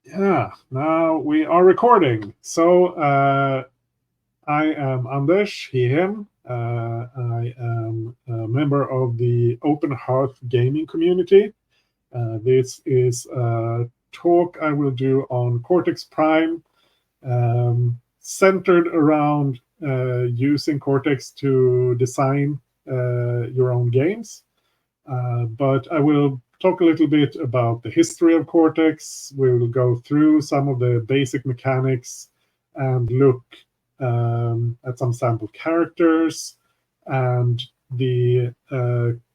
Yeah, now we are recording. So I am Anders, he, him. I am a member of the Open Hearth gaming community. This is a talk I will do on Cortex Prime, centered around using Cortex to design your own games. But I will talk a little bit about the history of Cortex. We'll go through some of the basic mechanics and look at some sample characters and the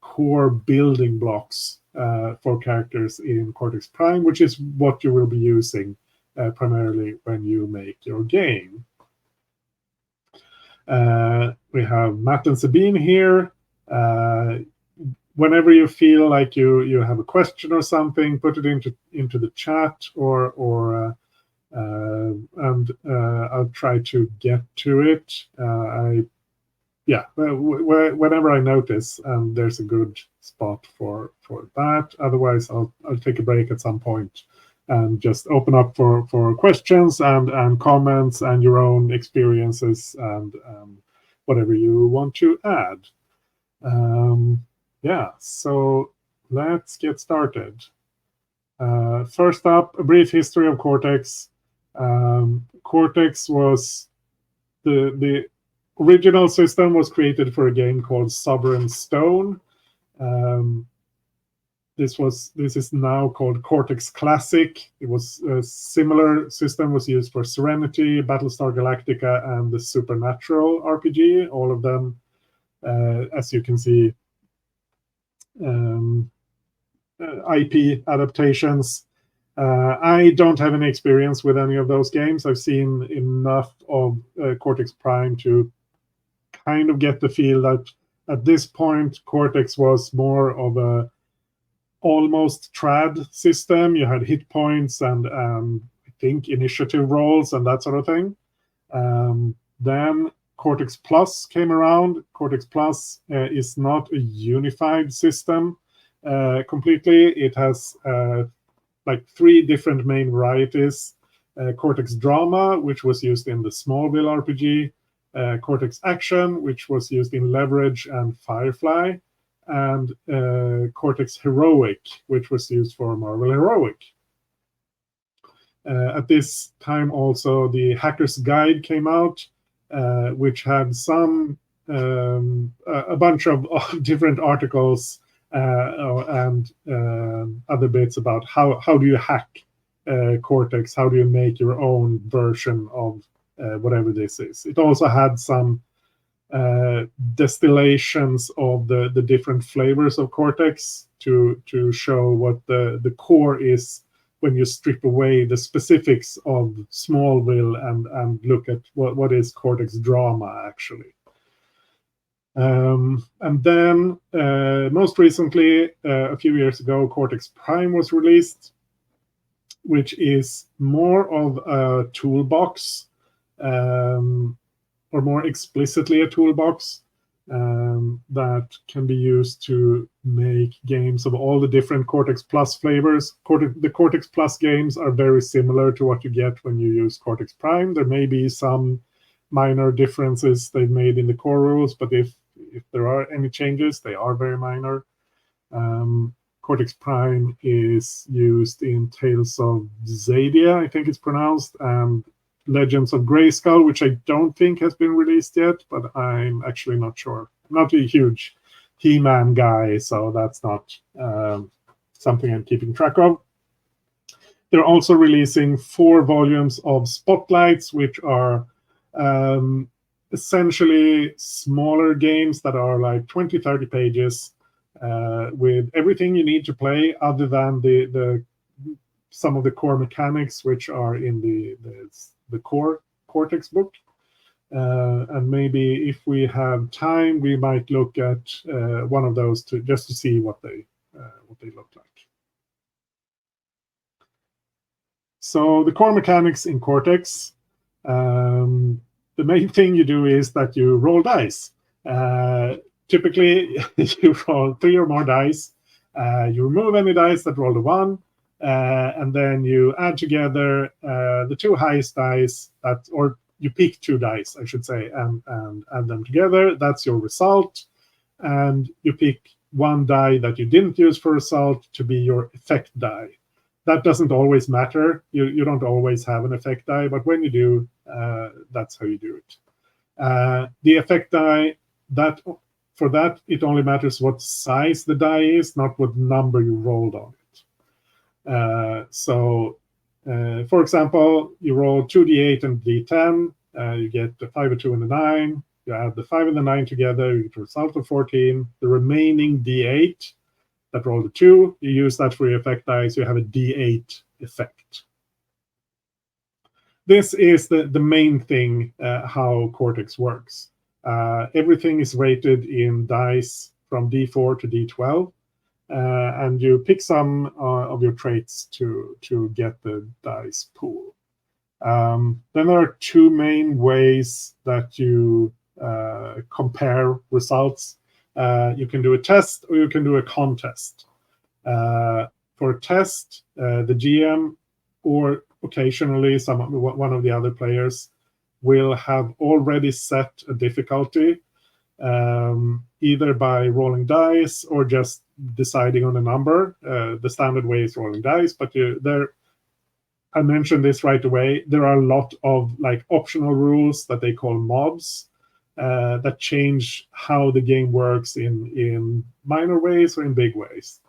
core building blocks for characters in Cortex Prime, which is what you will be using primarily when you make your game. We have Matt and Sabine here. Whenever you feel like you have a question or something, put it into the chat, and I'll try to get to it. Whenever I notice there's a good spot for that. Otherwise, I'll take a break at some point and just open up for questions and comments and your own experiences and whatever you want to add. So let's get started. First up, a brief history of Cortex. Cortex was the original system was created for a game called Sovereign Stone. This is now called Cortex Classic. It was a similar system was used for Serenity, Battlestar Galactica, and the Supernatural RPG. All of them, as you can see, IP adaptations. I don't have any experience with any of those games. I've seen enough of Cortex Prime to kind of get the feel that at this point Cortex was more of a almost trad system. You had hit points and I think initiative rolls and that sort of thing. Then Cortex Plus came around. Cortex Plus is not a unified system completely. It has like 3 different main varieties. Cortex Drama, which was used in the Smallville RPG, Cortex Action, which was used in Leverage and Firefly, and Cortex Heroic, which was used for Marvel Heroic. At this time also the Hacker's Guide came out, which had a bunch of different articles and other bits about how do you hack Cortex, how do you make your own version of whatever this is. It also had some distillations of the different flavors of Cortex to show what the core is when you strip away the specifics of Smallville and look at what is Cortex Drama actually. And then most recently, a few years ago, Cortex Prime was released, which is more of a toolbox, or more explicitly a toolbox, that can be used to make games of all the different Cortex Plus flavors. The Cortex Plus games are very similar to what you get when you use Cortex Prime. There may be some minor differences they've made in the core rules, but if there are any changes, they are very minor. Cortex Prime is used in Tales of Xadia, I think it's pronounced, and Legends of Grayskull, which I don't think has been released yet, but I'm actually not sure. I'm not a huge He-Man guy, so that's not something I'm keeping track of. They're also releasing 4 volumes of Spotlights, which are essentially smaller games that are like 20-30 pages with everything you need to play other than some of the core mechanics, which are in the core Cortex book. And maybe if we have time, we might look at one of those just to see what they look like. So the core mechanics in Cortex, the main thing you do is that you roll dice. Typically, you roll 3 or more dice. You remove any dice that roll a 1. and then you add together the two highest dice, or you pick two dice, I should say, and add them together. That's your result. And you pick one die that you didn't use for result to be your effect die. That doesn't always matter. You don't always have an effect die, but when you do, that's how you do it. The effect die, for that, it only matters what size the die is, not what number you rolled on it. For example, you roll 2d8 and d10. You get the 5, a 2, and a 9. You add the 5 and the 9 together, you get a result of 14. The remaining d8 that rolled a 2, you use that for your effect dice. You have a d8 effect. This is the main thing, how Cortex works. Everything is rated in dice from d4 to d12, and you pick some of your traits to get the dice pool. Then there are two main ways that you compare results. You can do a test or you can do a contest. For a test, the GM or occasionally one of the other players will have already set a difficulty, either by rolling dice or just deciding on a number. The standard way is rolling dice, but I mentioned this right away. There are a lot of optional rules that they call mods that change how the game works in minor ways or in big ways.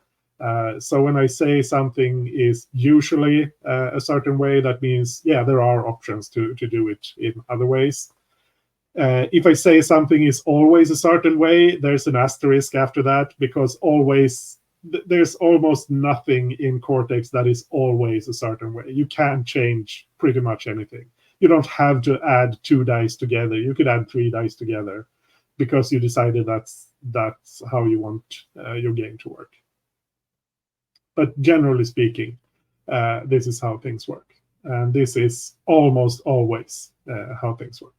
So when I say something is usually a certain way, that means, there are options to do it in other ways. If I say something is always a certain way, there's an asterisk after that, because there's almost nothing in Cortex that is always a certain way. You can change pretty much anything. You don't have to add 2 dice together. You could add 3 dice together because you decided that's how you want your game to work. But generally speaking, this is how things work. And this is almost always how things work.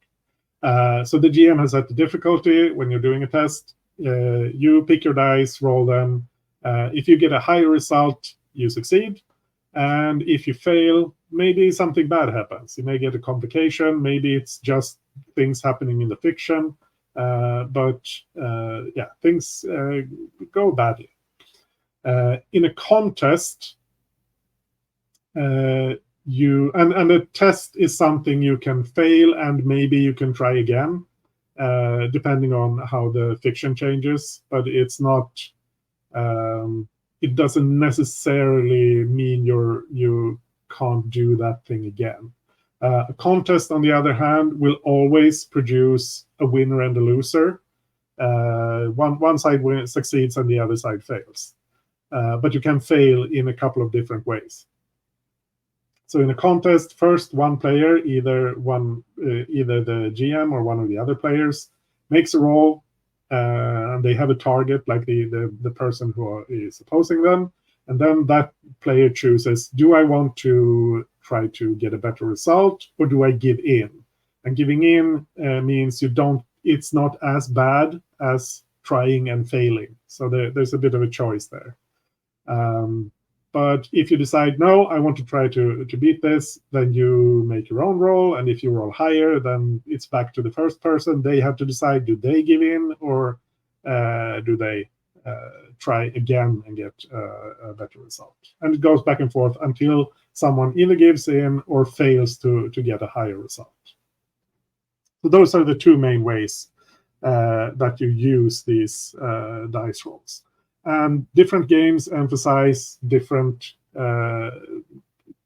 So the GM has set the difficulty when you're doing a test. You pick your dice, roll them. If you get a higher result, you succeed. And if you fail, maybe something bad happens. You may get a complication. Maybe it's just things happening in the fiction. Things go badly. In a contest, and a test is something you can fail and maybe you can try again, depending on how the fiction changes. But it's not. It doesn't necessarily mean you can't do that thing again. A contest, on the other hand, will always produce a winner and a loser. One side succeeds and the other side fails. But you can fail in a couple of different ways. So in a contest, first one player, either the GM or one of the other players, makes a roll, and they have a target, like the person who is opposing them, and then that player chooses: do I want to try to get a better result, or do I give in? And giving in means it's not as bad as trying and failing. So there's a bit of a choice there. But if you decide, no, I want to try to beat this, then you make your own roll. And if you roll higher, then it's back to the first person. They have to decide, do they give in, or do they try again and get a better result? And it goes back and forth until someone either gives in or fails to get a higher result. So those are the two main ways that you use these dice rolls. And different games emphasize different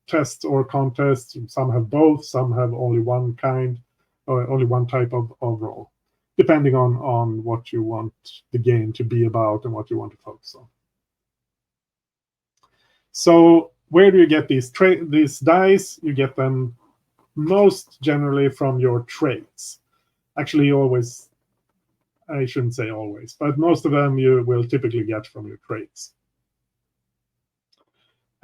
tests or contests. Some have both, some have only one kind, or only one type of roll, depending on what you want the game to be about and what you want to focus on. So where do you get these dice? You get them most generally from your traits. Actually, I shouldn't say always, but most of them you will typically get from your traits.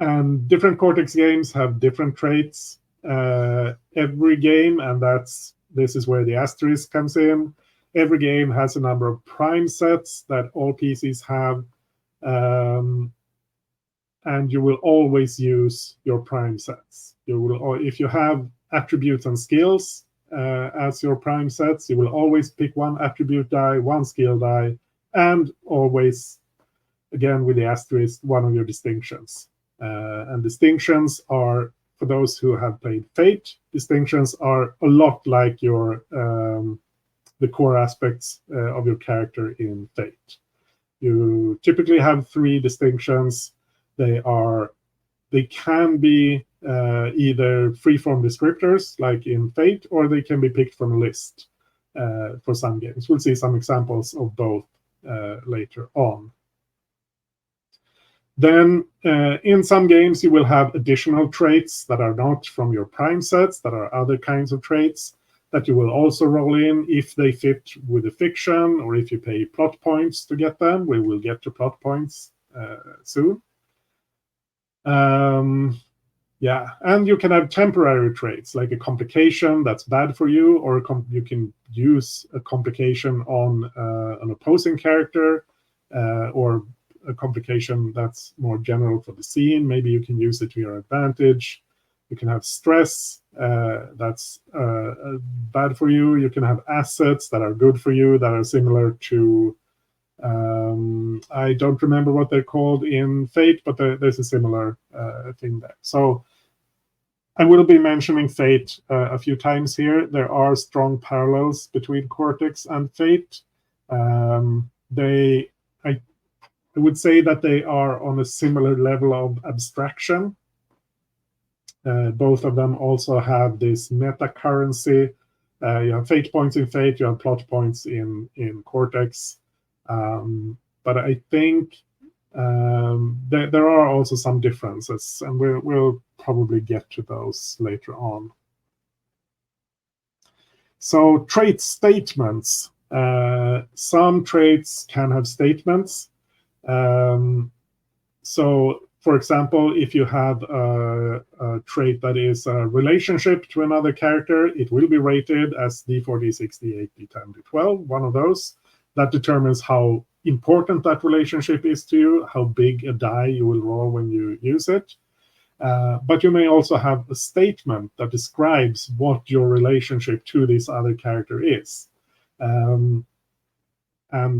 And different Cortex games have different traits. Every game, and this is where the asterisk comes in, every game has a number of prime sets that all PCs have. and you will always use your prime sets. You will, or if you have attributes and skills as your prime sets, you will always pick one attribute die, one skill die, and always, again with the asterisk, one of your distinctions. And distinctions are, for those who have played Fate, distinctions are a lot like your the core aspects of your character in Fate. You typically have 3 distinctions. They can be either free-form descriptors, like in Fate, or they can be picked from a list for some games. We'll see some examples of both later on. Then in some games, you will have additional traits that are not from your prime sets, that are other kinds of traits that you will also roll in if they fit with the fiction, or if you pay plot points to get them. We will get to plot points soon. Yeah, and you can have temporary traits, like a complication that's bad for you, or you can use a complication on an opposing character, or a complication that's more general for the scene. Maybe you can use it to your advantage. You can have stress that's bad for you. You can have assets that are good for you, that are similar to, I don't remember what they're called in Fate, but there's a similar thing there. So I will be mentioning Fate a few times here. There are strong parallels between Cortex and Fate. I would say that they are on a similar level of abstraction. Both of them also have this meta currency. You have fate points in Fate, you have plot points in Cortex. But I think there are also some differences, and we'll probably get to those later on. So trait statements. Some traits can have statements. So, for example, if you have a trait that is a relationship to another character, it will be rated as D4, D6, D8, D10, D12, one of those. That determines how important that relationship is to you, how big a die you will roll when you use it. But you may also have a statement that describes what your relationship to this other character is. And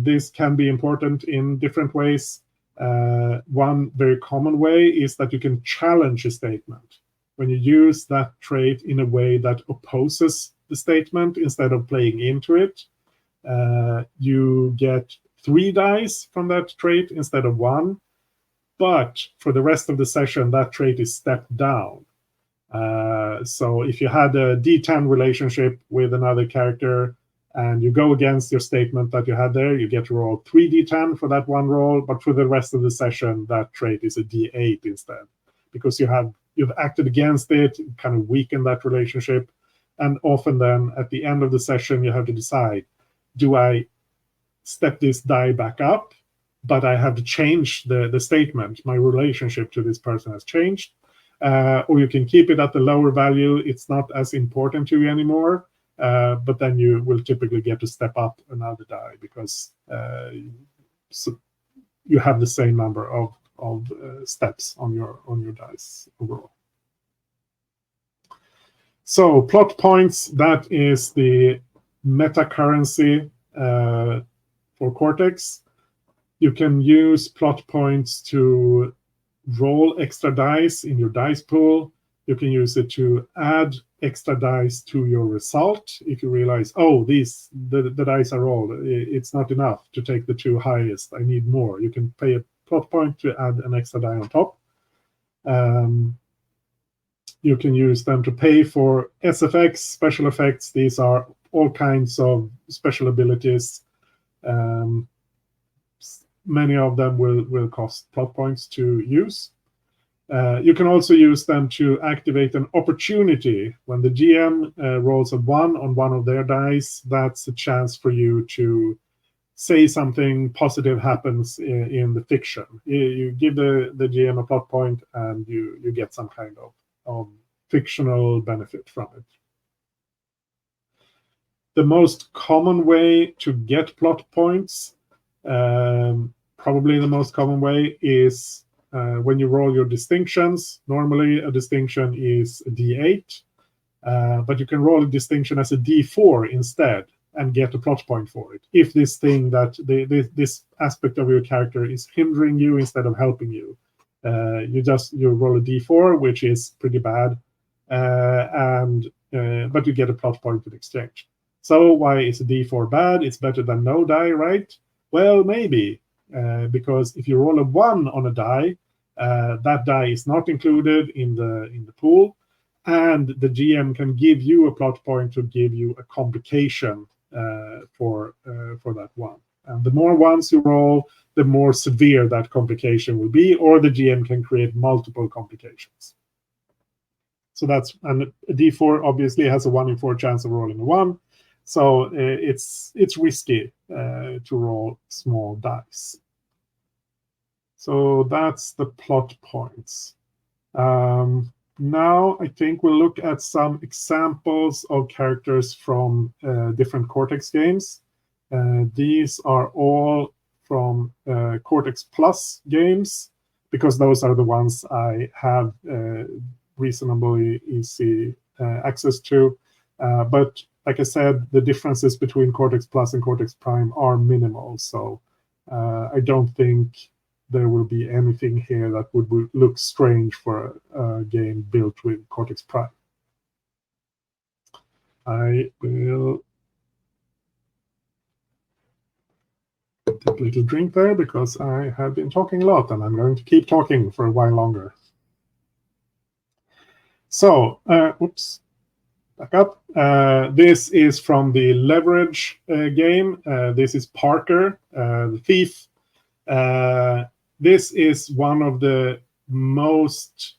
this can be important in different ways. One very common way is that you can challenge a statement. When you use that trait in a way that opposes the statement instead of playing into it, you get 3 dice from that trait instead of 1. But for the rest of the session, that trait is stepped down. So if you had a D10 relationship with another character, and you go against your statement that you had there, you get to roll 3 D10 for that one roll, but for the rest of the session, that trait is a D8 instead, because you've acted against it, kind of weakened that relationship, and often then at the end of the session, you have to decide, do I step this die back up, but I have to change the statement, my relationship to this person has changed, or you can keep it at the lower value, it's not as important to you anymore, but then you will typically get to step up another die because so you have the same number of steps on your dice overall. So plot points, that is the meta currency for Cortex. You can use plot points to roll extra dice in your dice pool. You can use it to add extra dice to your result. If you realize, oh, the dice are rolled, it's not enough to take the 2 highest, I need more. You can pay a plot point to add an extra die on top. You can use them to pay for SFX, special effects. These are all kinds of special abilities. Many of them will cost plot points to use. You can also use them to activate an opportunity. When the GM rolls a 1 on one of their dice, that's a chance for you to say something positive happens in the fiction. You give the GM a plot point, and you get some kind of fictional benefit from it. The most common way to get plot points, probably the most common way, is when you roll your distinctions, normally a distinction is a D8, but you can roll a distinction as a D4 instead and get a plot point for it. If this thing that this aspect of your character is hindering you instead of helping you, you roll a D4, which is pretty bad, but you get a plot point in exchange. So why is a D4 bad? It's better than no die, right? Well, maybe, because if you roll a 1 on a die, that die is not included in the pool, and the GM can give you a plot point to give you a complication for that one. And the more ones you roll, the more severe that complication will be, or the GM can create multiple complications. So and a D4 obviously has a 1 in 4 chance of rolling a 1, so it's risky to roll small dice. So that's the plot points. Now I think we'll look at some examples of characters from different Cortex games. These are all from Cortex Plus games, because those are the ones I have reasonably easy access to. But like I said, the differences between Cortex Plus and Cortex Prime are minimal, so I don't think there will be anything here that would look strange for a game built with Cortex Prime. I will take a little drink there because I have been talking a lot, and I'm going to keep talking for a while longer. So, oops, back up. This is from the Leverage game. This is Parker, the thief. This is one of the most,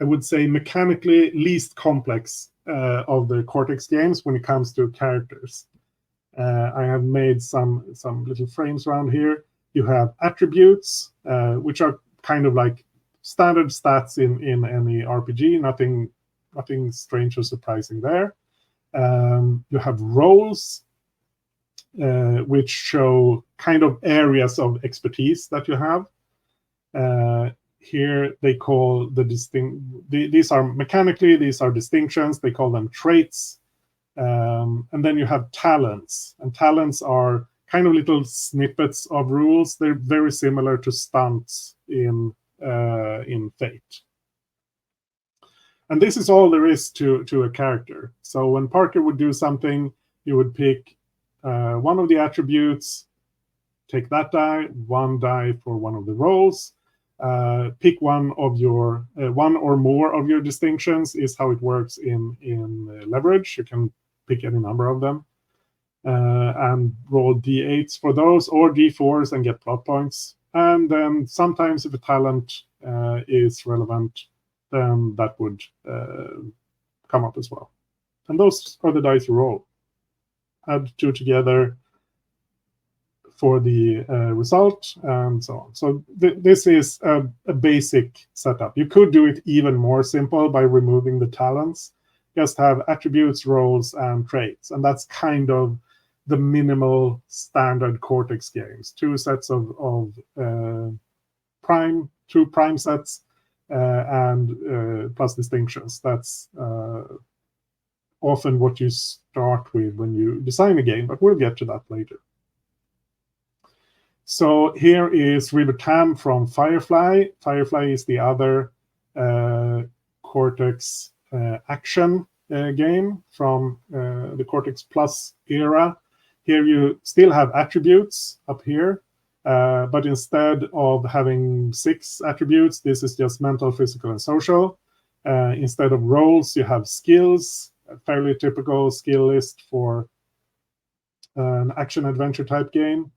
I would say, mechanically least complex of the Cortex games when it comes to characters. I have made some little frames around here. You have attributes, which are kind of like standard stats in any RPG. Nothing strange or surprising there. You have roles, which show kind of areas of expertise that you have. Here they call these are mechanically, these are distinctions. They call them traits. And then you have talents, and talents are kind of little snippets of rules. They're very similar to stunts in Fate. And this is all there is to a character. So when Parker would do something, you would pick one of the attributes, take that die, 1 die for one of the roles, pick one or more of your distinctions is how it works in Leverage. You can pick any number of them, and roll D8s for those, or D4s, and get plot points. And then sometimes if a talent is relevant, then that would come up as well. And those are the dice you roll. Add 2 together for the result, and so on. So this is a basic setup. You could do it even more simple by removing the talents. Just have attributes, roles, and traits. And that's kind of the minimal standard Cortex games. 2 sets of prime, 2 prime sets, and plus distinctions. That's often what you start with when you design a game, but we'll get to that later. So here is River Tam from Firefly. Firefly is the other Cortex action game from the Cortex Plus era. Here you still have attributes up here, but instead of having 6 attributes, this is just mental, physical, and social. Instead of roles, you have skills, a fairly typical skill list for an action-adventure type game.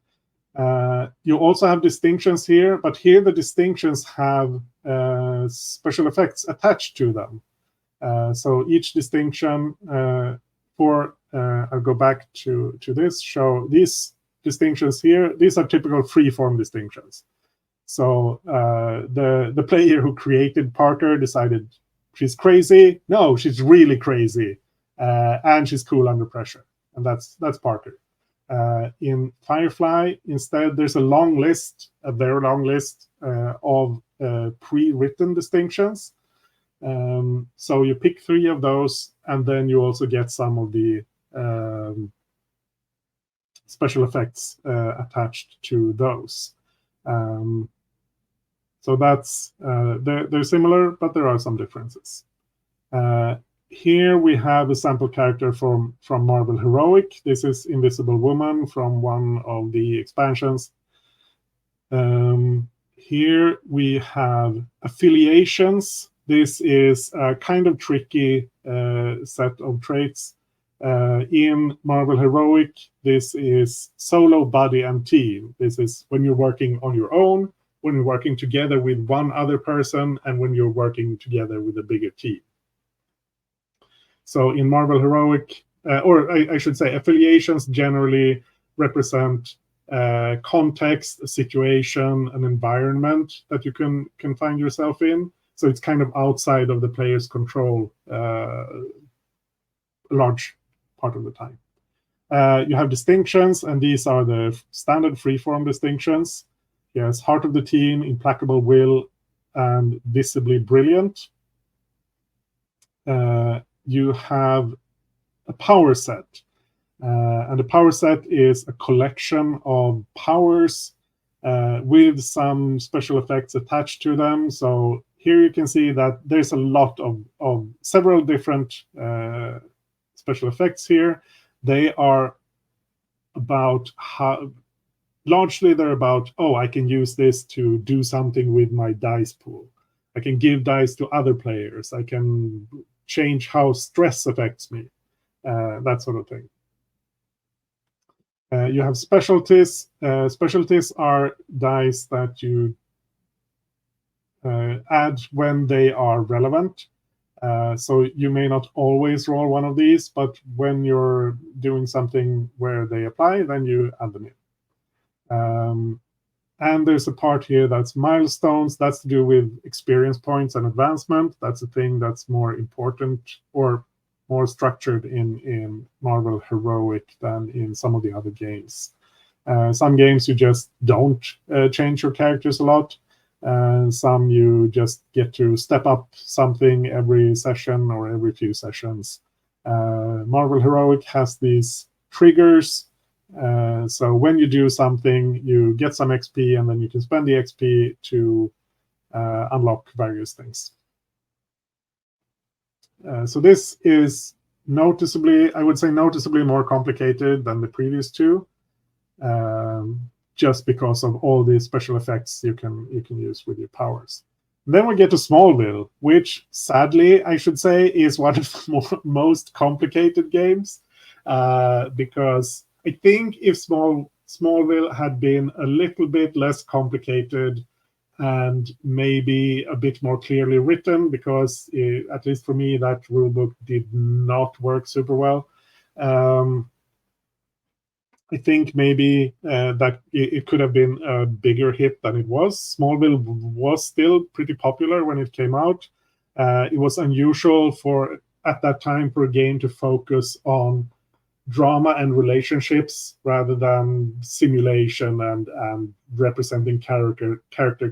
You also have distinctions here, but here the distinctions have special effects attached to them. So each distinction I'll go back to this, show these distinctions here. These are typical free-form distinctions. So the player who created Parker decided she's crazy. No, she's really crazy, and she's cool under pressure, and that's Parker. In Firefly, instead, there's a long list, a very long list of pre-written distinctions. So you pick 3 of those, and then you also get some of the special effects attached to those. So that's they're similar, but there are some differences. Here we have a sample character from Marvel Heroic. This is Invisible Woman from one of the expansions. Here we have affiliations. This is a kind of tricky set of traits. In Marvel Heroic, this is solo, buddy, and team. This is when you're working on your own, when you're working together with one other person, and when you're working together with a bigger team. So in Marvel Heroic, or I should say, affiliations generally represent context, a situation, an environment that you can find yourself in. So it's kind of outside of the player's control a large part of the time. You have distinctions, and these are the standard freeform distinctions. Yes, heart of the team, implacable will, and visibly brilliant. You have a power set. And the power set is a collection of powers with some special effects attached to them. So here you can see that there's a lot of several different special effects here. They are about how, largely they're about, oh, I can use this to do something with my dice pool. I can give dice to other players. I can change how stress affects me, that sort of thing. You have specialties. Specialties are dice that you add when they are relevant. So you may not always roll one of these, but when you're doing something where they apply, then you add them in. And there's a part here that's milestones. That's to do with experience points and advancement. That's a thing that's more important or more structured in Marvel Heroic than in some of the other games. Some games you just don't change your characters a lot. Some you just get to step up something every session or every few sessions. Marvel Heroic has these triggers. So when you do something, you get some XP, and then you can spend the XP to unlock various things. So this is noticeably, I would say noticeably more complicated than the previous two, just because of all the special effects you can use with your powers. And then we get to Smallville, which sadly, I should say, is one of the most complicated games, because I think if Smallville had been a little bit less complicated and maybe a bit more clearly written, because at least for me, that rulebook did not work super well. I think maybe that it could have been a bigger hit than it was. Smallville was still pretty popular when it came out. It was unusual at that time for a game to focus on drama and relationships rather than simulation and representing character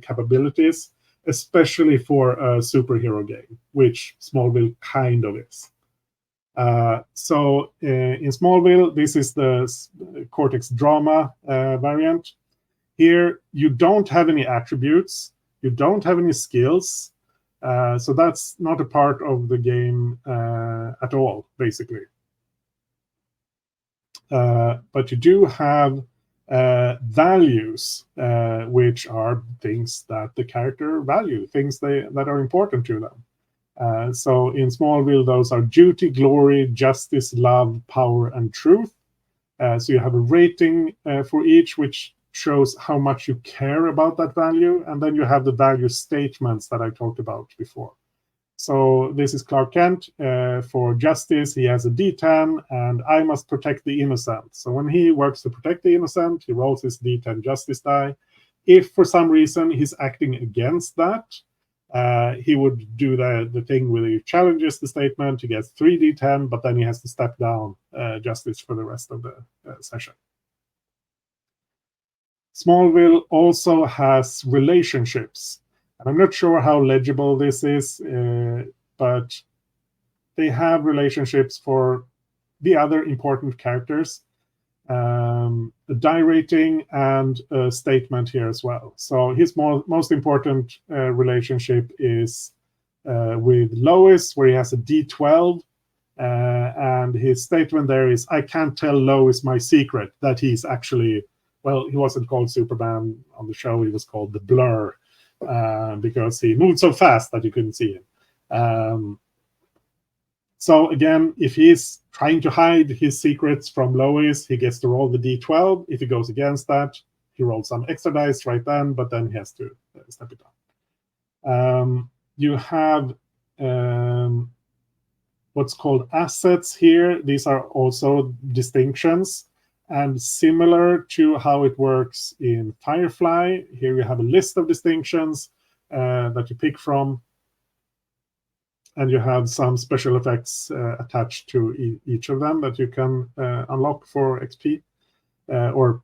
capabilities, especially for a superhero game, which Smallville kind of is. So in Smallville, this is the Cortex drama variant. Here, you don't have any attributes, you don't have any skills, so that's not a part of the game at all, basically. But you do have values, which are things that the character value, things that are important to them. So in Smallville, those are duty, glory, justice, love, power, and truth. So you have a rating for each, which shows how much you care about that value. And then you have the value statements that I talked about before. So this is Clark Kent. For justice, he has a D10, and I must protect the innocent. So when he works to protect the innocent, he rolls his D10 justice die. If for some reason he's acting against that, he would do the thing where he challenges the statement. He gets 3d10, but then he has to step down justice for the rest of the session. Smallville also has relationships. And I'm not sure how legible this is, but they have relationships for the other important characters, a die rating and a statement here as well. So his most important relationship is with Lois, where he has a D12, and his statement there is, I can't tell Lois my secret, that he's actually, well, he wasn't called Superman on the show, he was called the Blur, because he moved so fast that you couldn't see him. So again, if he's trying to hide his secrets from Lois, he gets to roll the D12. If he goes against that, he rolls some extra dice right then, but then he has to step it down. You have what's called assets here. These are also distinctions. And similar to how it works in Firefly, here you have a list of distinctions that you pick from. And you have some special effects attached to each of them that you can unlock for XP, or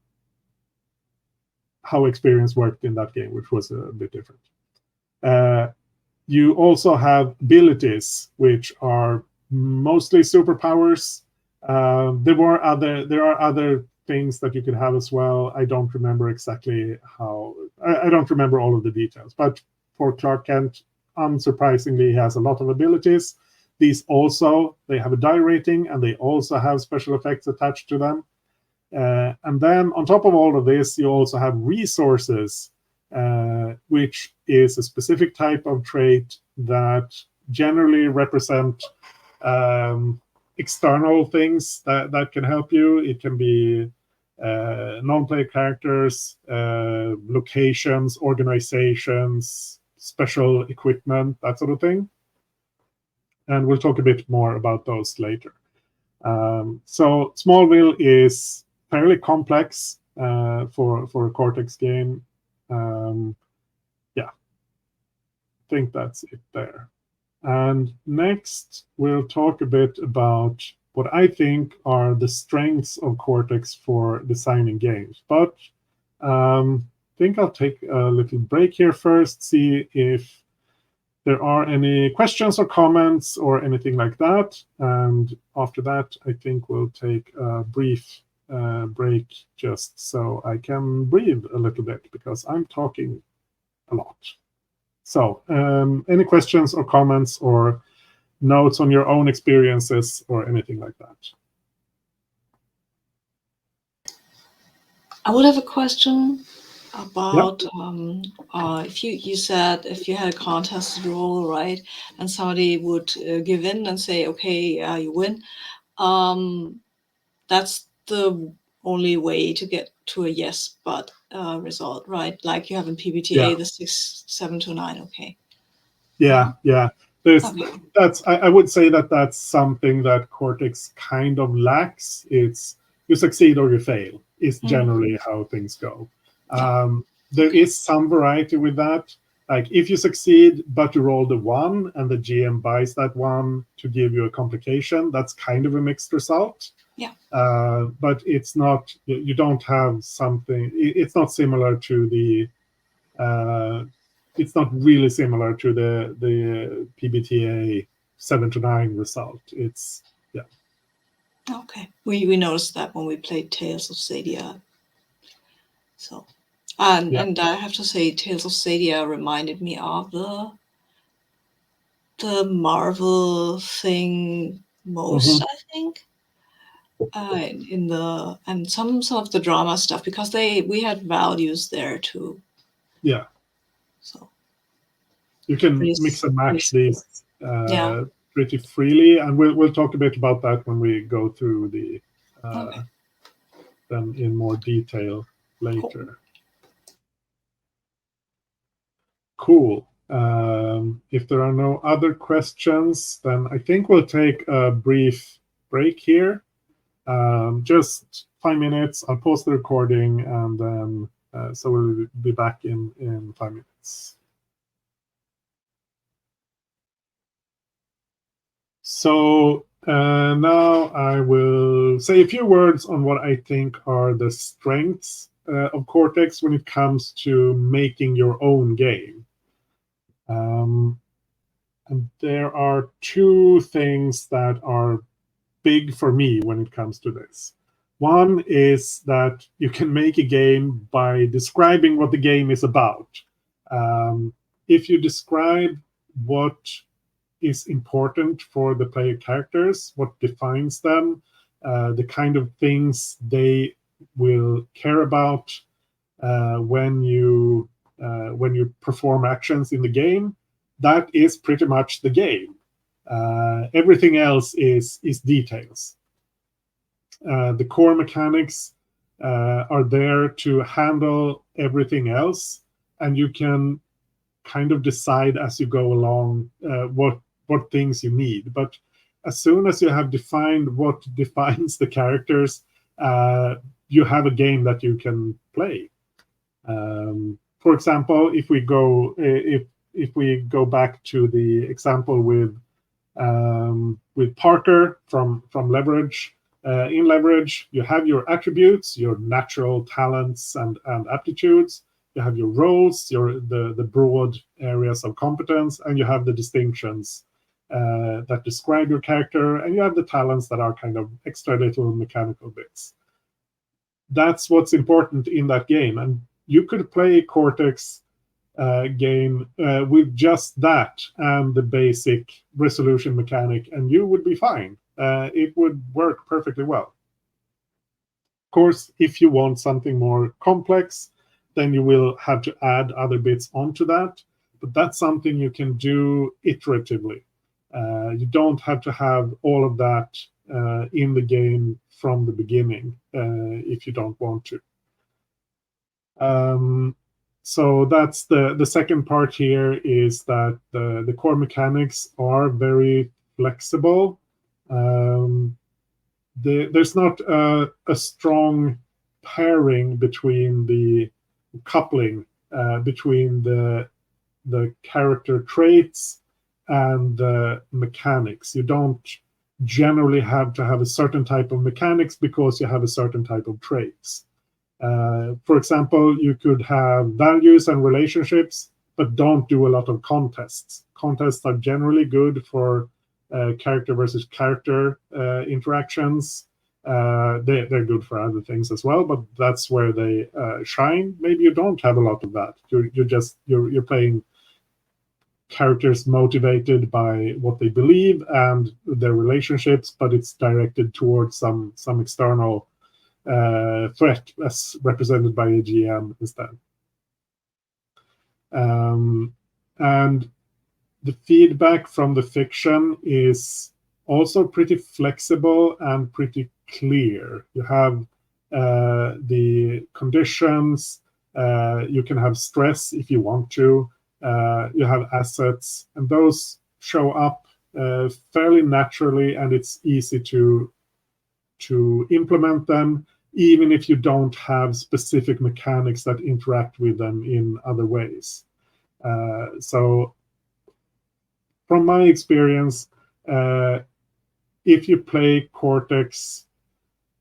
how experience worked in that game, which was a bit different. You also have abilities, which are mostly superpowers. There are other things that you could have as well. I don't remember exactly how. I don't remember all of the details, but for Clark Kent, unsurprisingly, he has a lot of abilities. These also, they have a die rating, and they also have special effects attached to them. And then on top of all of this, you also have resources, which is a specific type of trait that generally represent external things that can help you. It can be non-player characters, locations, organizations, special equipment, that sort of thing. And we'll talk a bit more about those later. So Smallville is fairly complex for a Cortex game. Yeah, I think that's it there. And next, we'll talk a bit about what I think are the strengths of Cortex for designing games. But I think I'll take a little break here first, see if there are any questions or comments or anything like that. And after that, I think we'll take a brief break just so I can breathe a little bit, because I'm talking a lot. So any questions or comments or notes on your own experiences or anything like that? I would have a question about if you said if you had a contest roll, right, and somebody would give in and say, okay, you win, that's the only way to get to a yes but result, right? Like you have in PBTA, the 6, 7 to 9. Okay. Yeah. I would say that's something that Cortex kind of lacks. It's you succeed or you fail is generally how things go. There is some variety with that. Like if you succeed but you roll the 1 and the GM buys that 1 to give you a complication, that's kind of a mixed result. But it's not, you don't have something, it's not similar to the it's not really similar to the PBTA 7 to 9 result. It's okay. We noticed that when we played Tales of Sadia. So and I have to say, Tales of Sadia reminded me of the Marvel thing most, I think. In the and some of the drama stuff, because we had values there too. Yeah. So you can mix and match these pretty freely, and we'll talk a bit about that when we go through them in more detail later. Cool. If there are no other questions, then I think we'll take a brief break here. Just 5 minutes. I'll pause the recording, and then so we'll be back in 5 minutes. So now I will say a few words on what I think are the strengths of Cortex when it comes to making your own game. And there are two things that are big for me when it comes to this. One is that you can make a game by describing what the game is about. If you describe what is important for the player characters, what defines them, the kind of things they will care about when you perform actions in the game, that is pretty much the game. Everything else is details. The core mechanics are there to handle everything else, and you can kind of decide as you go along what things you need. But as soon as you have defined what defines the characters, you have a game that you can play. For example, if we go back to the example with Parker from Leverage. In Leverage, you have your attributes, your natural talents and aptitudes. You have your roles, the broad areas of competence, and you have the distinctions that describe your character, and you have the talents that are kind of extra little mechanical bits. That's what's important in that game, and you could play a Cortex game with just that and the basic resolution mechanic, and you would be fine. It would work perfectly well. Of course, if you want something more complex, then you will have to add other bits onto that, but that's something you can do iteratively. You don't have to have all of that in the game from the beginning if you don't want to. So that's the second part here, is that the core mechanics are very flexible. There's not a strong pairing between the coupling between the character traits and the mechanics. You don't generally have to have a certain type of mechanics because you have a certain type of traits. For example, you could have values and relationships, but don't do a lot of contests. Contests are generally good for character versus character interactions. They're good for other things as well, but that's where they shine. Maybe you don't have a lot of that. You're playing characters motivated by what they believe and their relationships, but it's directed towards some external threat as represented by a GM instead. And the feedback from the fiction is also pretty flexible and pretty clear. You have the conditions, you can have stress if you want to, you have assets, and those show up fairly naturally, and it's easy to implement them, even if you don't have specific mechanics that interact with them in other ways. So from my experience, if you play Cortex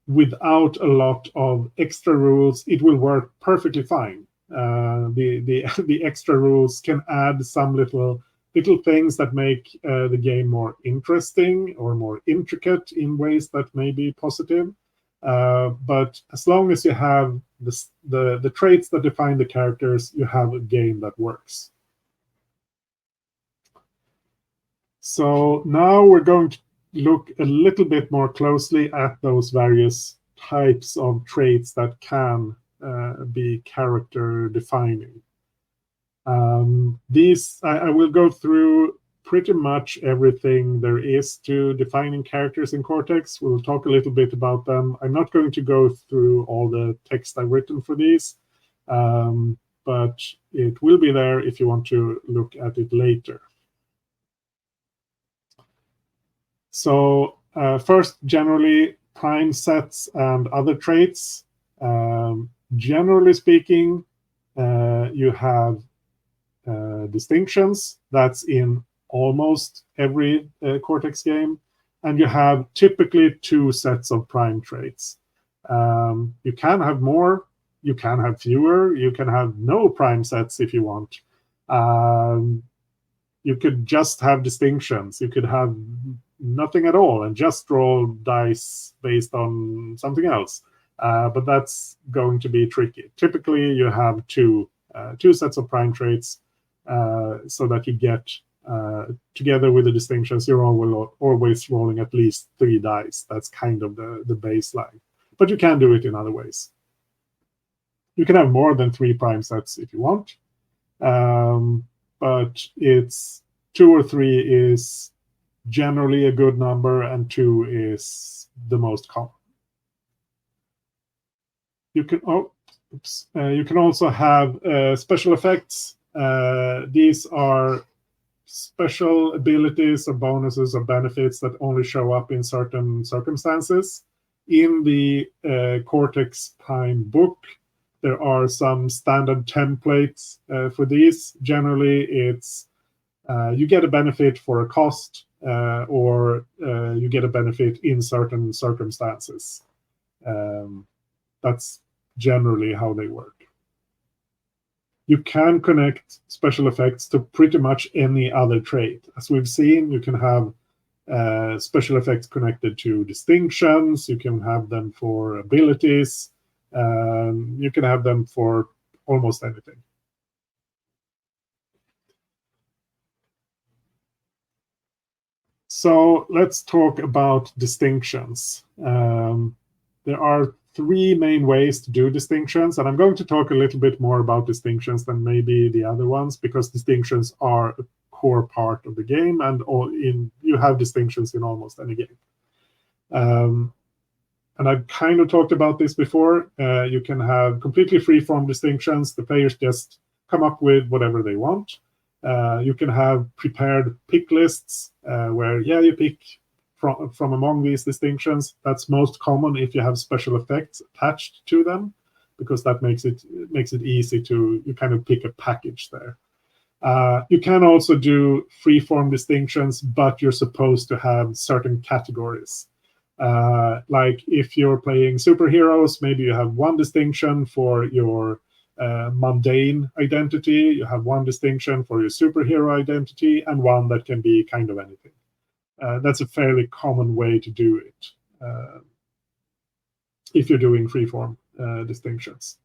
without a lot of extra rules, it will work perfectly fine. The extra rules can add some little things that make the game more interesting or more intricate in ways that may be positive. But as long as you have the traits that define the characters, you have a game that works. So now we're going to look a little bit more closely at those various types of traits that can be character defining. I will go through pretty much everything there is to defining characters in Cortex. We'll talk a little bit about them. I'm not going to go through all the text I've written for these, but it will be there if you want to look at it later. So first, generally, prime sets and other traits. Generally speaking, you have distinctions. That's in almost every Cortex game. And you have typically two sets of prime traits. You can have more, you can have fewer, you can have no prime sets if you want. You could just have distinctions. You could have nothing at all and just roll dice based on something else. But that's going to be tricky. Typically, you have two sets of prime traits so that you get, together with the distinctions, you're always rolling at least 3 dice. That's kind of the baseline. But you can do it in other ways. You can have more than 3 prime sets if you want. But it's 2 or 3 is generally a good number, and 2 is the most common. You can you can also have special effects. These are special abilities or bonuses or benefits that only show up in certain circumstances. In the Cortex Prime book, there are some standard templates for these. Generally, it's you get a benefit for a cost, or you get a benefit in certain circumstances. That's generally how they work. You can connect special effects to pretty much any other trait. As we've seen, you can have special effects connected to distinctions. You can have them for abilities. You can have them for almost anything. So let's talk about distinctions. There are 3 main ways to do distinctions, and I'm going to talk a little bit more about distinctions than maybe the other ones, because distinctions are a core part of the game, and you have distinctions in almost any game. And I've kind of talked about this before. You can have completely free-form distinctions. The players just come up with whatever they want. You can have prepared pick lists where, you pick from among these distinctions. That's most common if you have special effects attached to them, because that makes it easy to you kind of pick a package there. You can also do free-form distinctions, but you're supposed to have certain categories. Like if you're playing superheroes, maybe you have 1 distinction for your mundane identity, you have 1 distinction for your superhero identity, and 1 that can be kind of anything. That's a fairly common way to do it if you're doing freeform distinctions.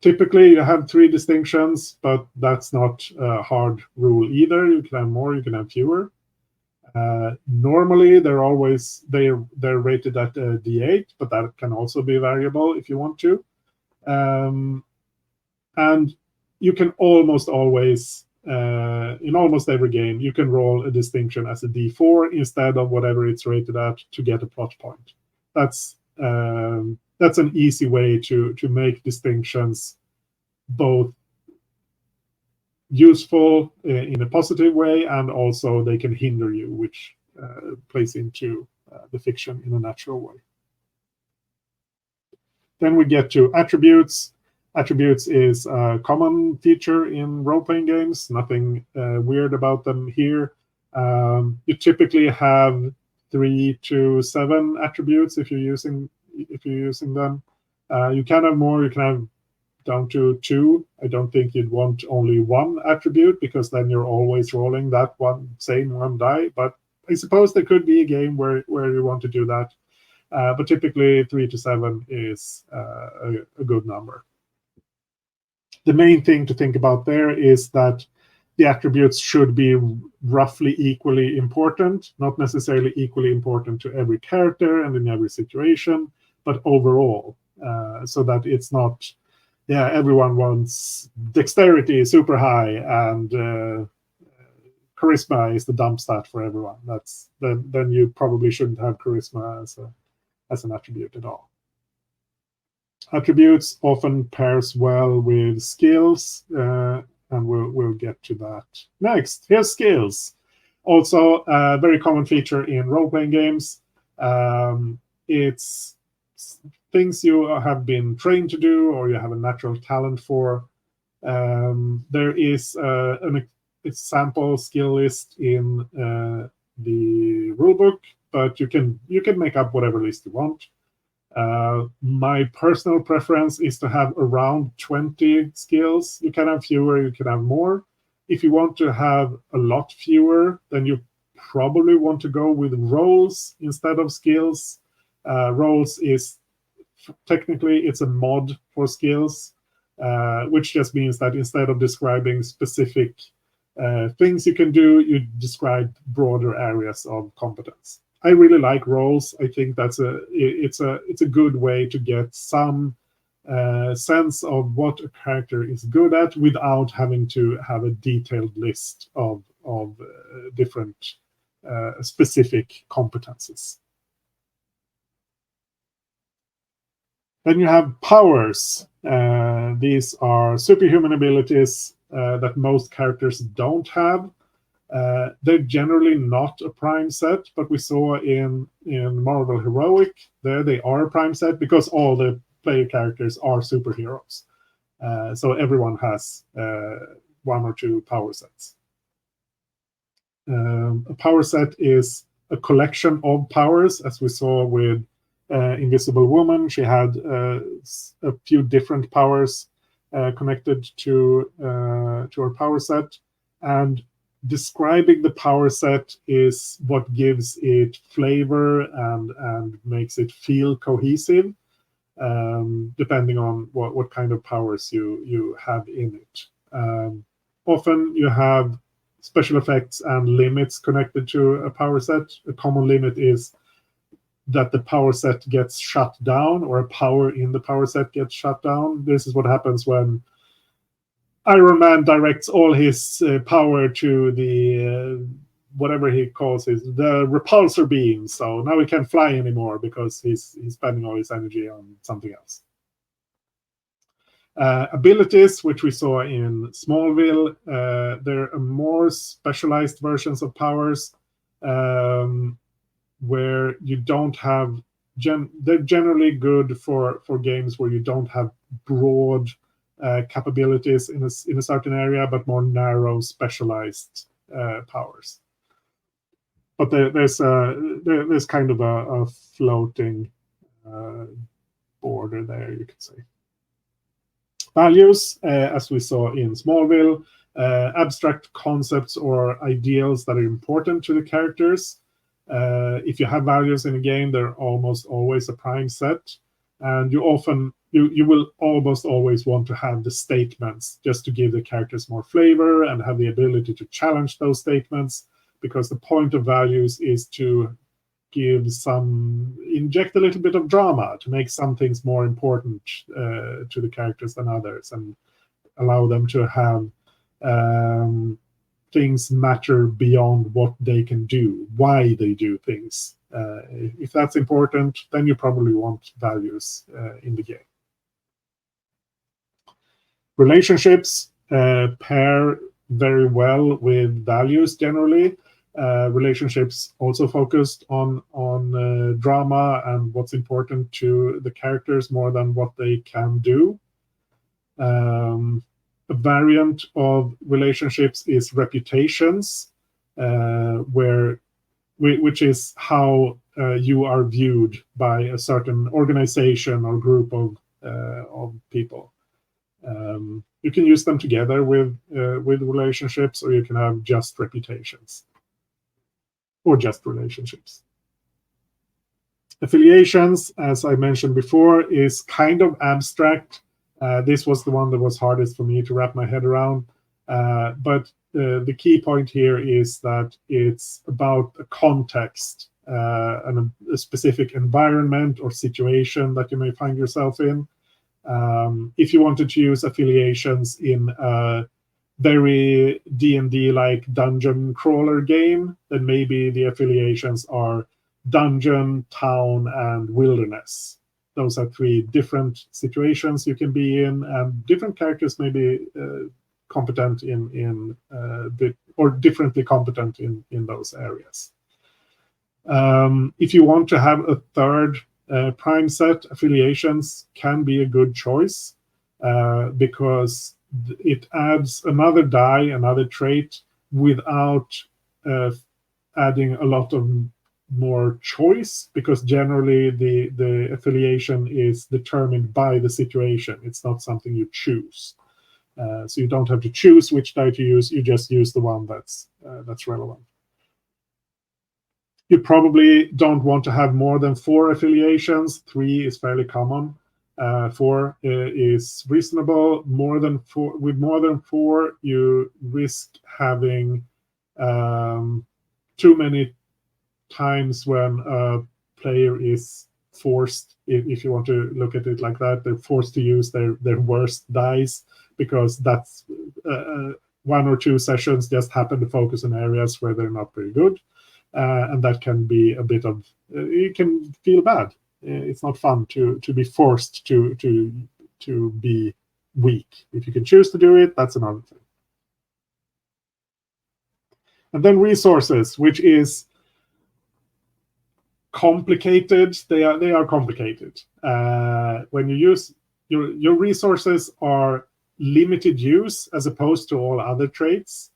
Typically, you have 3 distinctions, but that's not a hard rule either. You can have more, you can have fewer. Normally, they're rated at D8, but that can also be variable if you want to. And you can almost always, in almost every game, you can roll a distinction as a D4 instead of whatever it's rated at to get a plot point. That's an easy way to make distinctions both useful in a positive way, and also they can hinder you, which plays into the fiction in a natural way. Then we get to attributes. Attributes is a common feature in role-playing games. Nothing weird about them here. You typically have 3 to 7 attributes if you're using them. You can have more. You can have down to 2. I don't think you'd want only 1 attribute, because then you're always rolling that same one die. But I suppose there could be a game where you want to do that. But typically 3 to 7 is a good number. The main thing to think about there is that the attributes should be roughly equally important, not necessarily equally important to every character and in every situation, but overall, so that it's not, everyone wants dexterity super high and charisma is the dump stat for everyone. Then you probably shouldn't have charisma as an attribute at all. Attributes often pairs well with skills, and we'll get to that next. Here's skills. Also a very common feature in role-playing games. It's things you have been trained to do or you have a natural talent for. There is an example skill list in the rulebook, but you can make up whatever list you want. My personal preference is to have around 20 skills. You can have fewer, you can have more. If you want to have a lot fewer, then you probably want to go with roles instead of skills. Roles is technically it's a mod for skills, which just means that instead of describing specific things you can do, you describe broader areas of competence. I really like roles. I think it's a good way to get some sense of what a character is good at without having to have a detailed list of different specific competences. Then you have powers. These are superhuman abilities that most characters don't have. They're generally not a prime set, but we saw in Marvel Heroic, there they are a prime set because all the player characters are superheroes. So everyone has one or two power sets. A power set is a collection of powers, as we saw with Invisible Woman. She had a few different powers connected to her power set, and describing the power set is what gives it flavor and makes it feel cohesive, depending on what kind of powers you have in it. Often you have special effects and limits connected to a power set. A common limit is that the power set gets shut down, or a power in the power set gets shut down. This is what happens when Iron Man directs all his power to the whatever he calls it, the repulsor beam. So now he can't fly anymore because he's spending all his energy on something else. Abilities, which we saw in Smallville, they're more specialized versions of powers where you don't have. They're generally good for games where you don't have broad capabilities in a certain area, but more narrow, specialized powers. But there's kind of a floating border there, you could say. Values, as we saw in Smallville, abstract concepts or ideals that are important to the characters. If you have values in a game, they're almost always a prime set, and you will almost always want to have the statements just to give the characters more flavor and have the ability to challenge those statements, because the point of values is to inject a little bit of drama, to make some things more important to the characters than others, and allow them to have things matter beyond what they can do, why they do things. If that's important, then you probably want values in the game. Relationships pair very well with values generally. Relationships also focused on drama and what's important to the characters more than what they can do. A variant of relationships is reputations, which is how you are viewed by a certain organization or group of people. You can use them together with relationships, or you can have just reputations, or just relationships. Affiliations, as I mentioned before, is kind of abstract. This was the one that was hardest for me to wrap my head around. But the key point here is that it's about a context and a specific environment or situation that you may find yourself in. If you wanted to use affiliations in a very D&D-like dungeon crawler game, then maybe the affiliations are dungeon, town, and wilderness. Those are three different situations you can be in, and different characters may be competent or differently competent in those areas. If you want to have a third prime set, affiliations can be a good choice because it adds another die, another trait, without adding a lot of more choice, because generally the affiliation is determined by the situation. It's not something you choose. So you don't have to choose which die to use. You just use the one that's relevant. You probably don't want to have more than 4 affiliations. 3 is fairly common. 4 is reasonable. With more than 4, you risk having too many times when a player is forced, if you want to look at it like that, they're forced to use their worst dice, because that's 1 or 2 sessions just happen to focus on areas where they're not very good. And that can be a bit of, you can feel bad. It's not fun to be forced to be weak. If you can choose to do it, that's another thing. And then resources, which is complicated. They are complicated. When you use your resources are limited use as opposed to all other traits.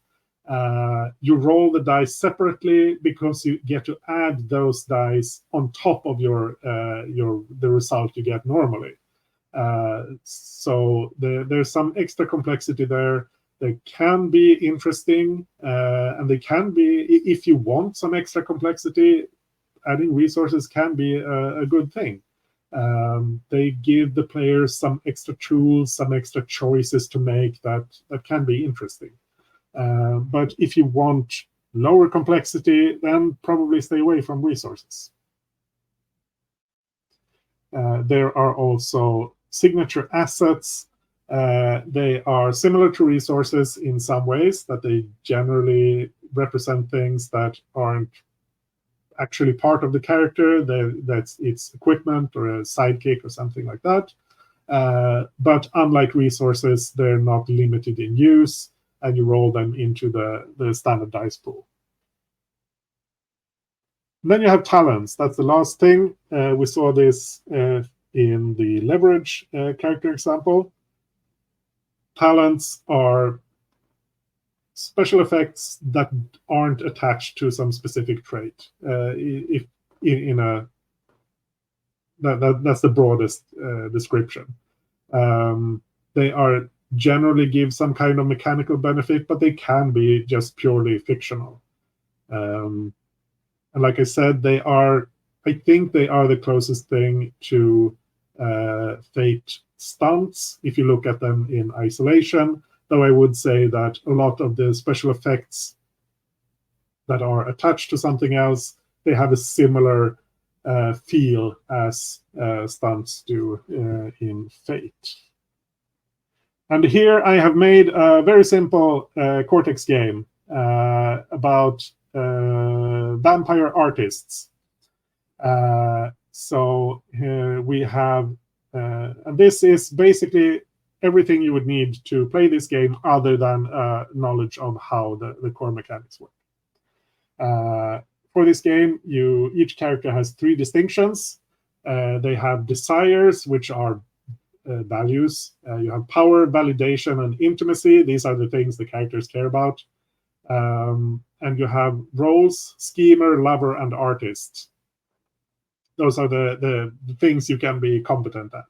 You roll the dice separately because you get to add those dice on top of the result you get normally. So there's some extra complexity there. They can be interesting, and they can be, if you want some extra complexity, adding resources can be a good thing. They give the players some extra tools, some extra choices to make that can be interesting. But if you want lower complexity, then probably stay away from resources. There are also signature assets. They are similar to resources in some ways, that they generally represent things that aren't actually part of the character. That's its equipment or a sidekick or something like that. But unlike resources, they're not limited in use, and you roll them into the standard dice pool. And then you have talents. That's the last thing. We saw this in the leverage character example. Talents are special effects that aren't attached to some specific trait. That's the broadest description. They are generally give some kind of mechanical benefit, but they can be just purely fictional. And like I said, I think they are the closest thing to fate stunts if you look at them in isolation, though I would say that a lot of the special effects that are attached to something else, they have a similar feel as stunts do in Fate. And here I have made a very simple Cortex game about vampire artists. So we have, and this is basically everything you would need to play this game other than knowledge of how the core mechanics work. For this game, each character has 3 distinctions. They have desires, which are values. You have power, validation, and intimacy. These are the things the characters care about. And you have roles: schemer, lover, and artist. Those are the things you can be competent at.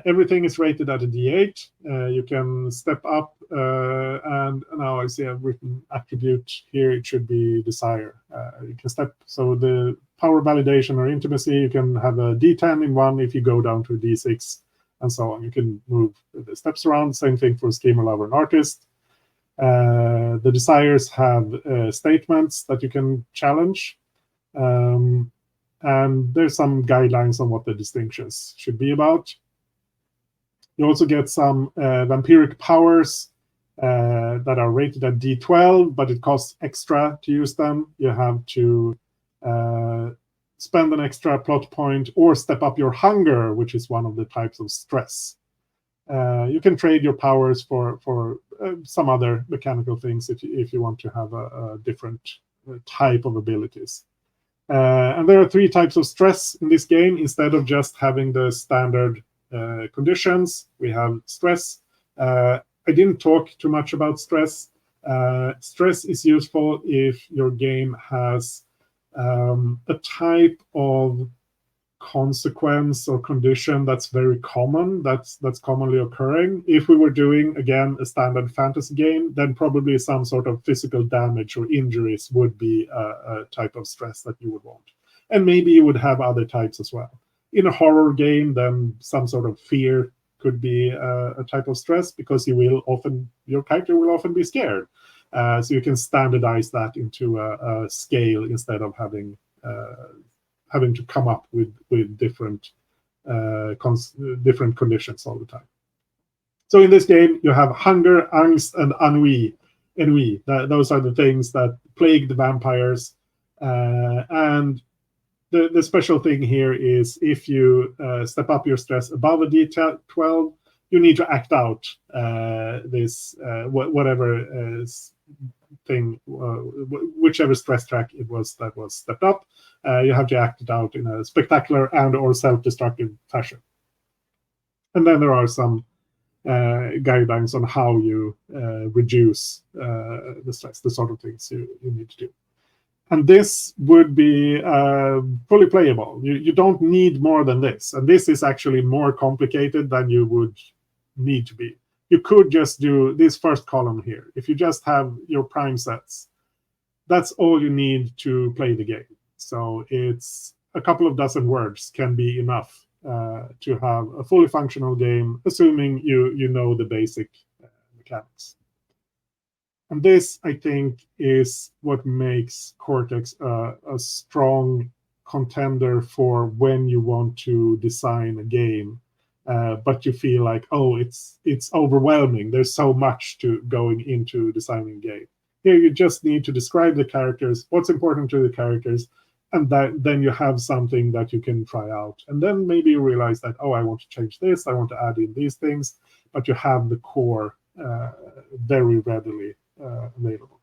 Everything is rated at a D8. You can step up, and now I see I've written attribute here. It should be desire. You can step, so the power, validation, or intimacy, you can have a D10 in one if you go down to a D6, and so on. You can move the steps around. Same thing for schemer, lover, and artist. The desires have statements that you can challenge. And there's some guidelines on what the distinctions should be about. You also get some vampiric powers that are rated at D12, but it costs extra to use them. You have to spend an extra plot point or step up your hunger, which is one of the types of stress. You can trade your powers for some other mechanical things if you want to have a different type of abilities. And there are 3 types of stress in this game. Instead of just having the standard conditions, we have stress. I didn't talk too much about stress. Stress is useful if your game has a type of consequence or condition that's very common, that's commonly occurring. If we were doing, again, a standard fantasy game, then probably some sort of physical damage or injuries would be a type of stress that you would want. And maybe you would have other types as well. In a horror game, then some sort of fear could be a type of stress, because your character will often be scared. So you can standardize that into a scale instead of having to come up with different different conditions all the time. So in this game, you have hunger, angst, and ennui. Those are the things that plague the vampires. And the special thing here is if you step up your stress above a D12, you need to act out this whatever thing, whichever stress track it was that was stepped up. You have to act it out in a spectacular and or self-destructive fashion. And then there are some guidelines on how you reduce the stress, the sort of things you need to do. And this would be fully playable. You don't need more than this. And this is actually more complicated than you would need to be. You could just do this first column here. If you just have your prime sets, that's all you need to play the game. So it's a couple of dozen words can be enough to have a fully functional game, assuming you know the basic mechanics. And this, I think, is what makes Cortex a strong contender for when you want to design a game, but you feel like, oh, it's overwhelming. There's so much to going into designing a game. Here, you just need to describe the characters, what's important to the characters, and then you have something that you can try out. And then maybe you realize that, oh, I want to change this, I want to add in these things, but you have the core very readily available.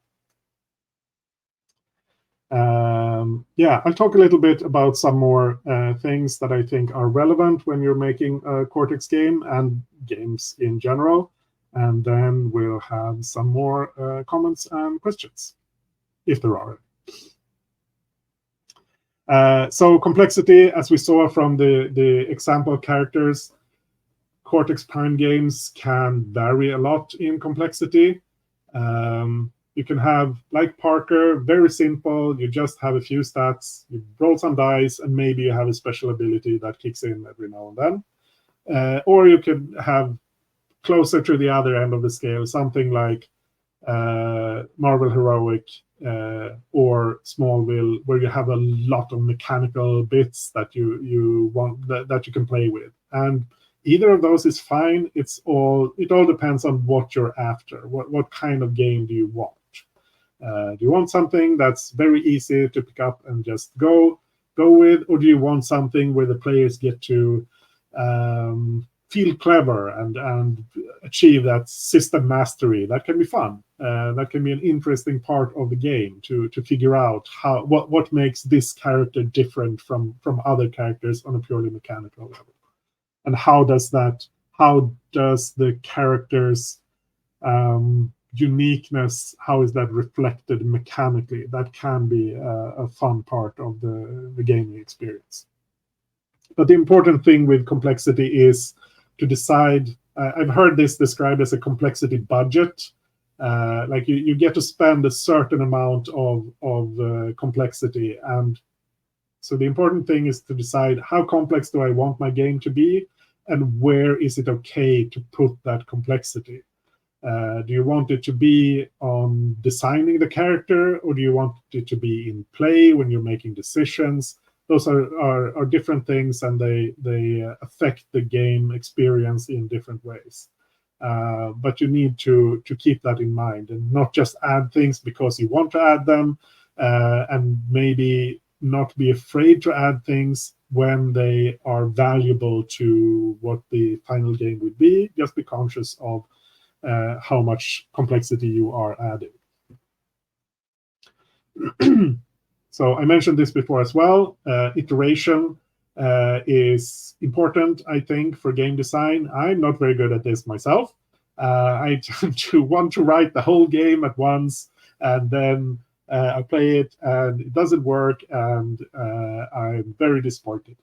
I'll talk a little bit about some more things that I think are relevant when you're making a Cortex game and games in general. And then we'll have some more comments and questions, if there are. So complexity, as we saw from the example characters, Cortex Prime games can vary a lot in complexity. You can have, like Parker, very simple. You just have a few stats, you roll some dice, and maybe you have a special ability that kicks in every now and then. Or you could have closer to the other end of the scale, something like Marvel Heroic or Smallville, where you have a lot of mechanical bits that you want that you can play with. And either of those is fine. It all depends on what you're after. What kind of game do you want? Do you want something that's very easy to pick up and just go with, or do you want something where the players get to feel clever and achieve that system mastery? That can be fun. That can be an interesting part of the game to figure out what makes this character different from other characters on a purely mechanical level. And how does the character's uniqueness, how is that reflected mechanically? That can be a fun part of the gaming experience. But the important thing with complexity is to decide. I've heard this described as a complexity budget. Like you get to spend a certain amount of complexity. And so the important thing is to decide, how complex do I want my game to be, and where is it okay to put that complexity? Do you want it to be on designing the character, or do you want it to be in play when you're making decisions? Those are different things, and they affect the game experience in different ways. But you need to keep that in mind and not just add things because you want to add them, and maybe not be afraid to add things when they are valuable to what the final game would be. Just be conscious of how much complexity you are adding. So I mentioned this before as well. Iteration is important, I think, for game design. I'm not very good at this myself. I tend to want to write the whole game at once, and then I play it and it doesn't work, and I'm very disappointed.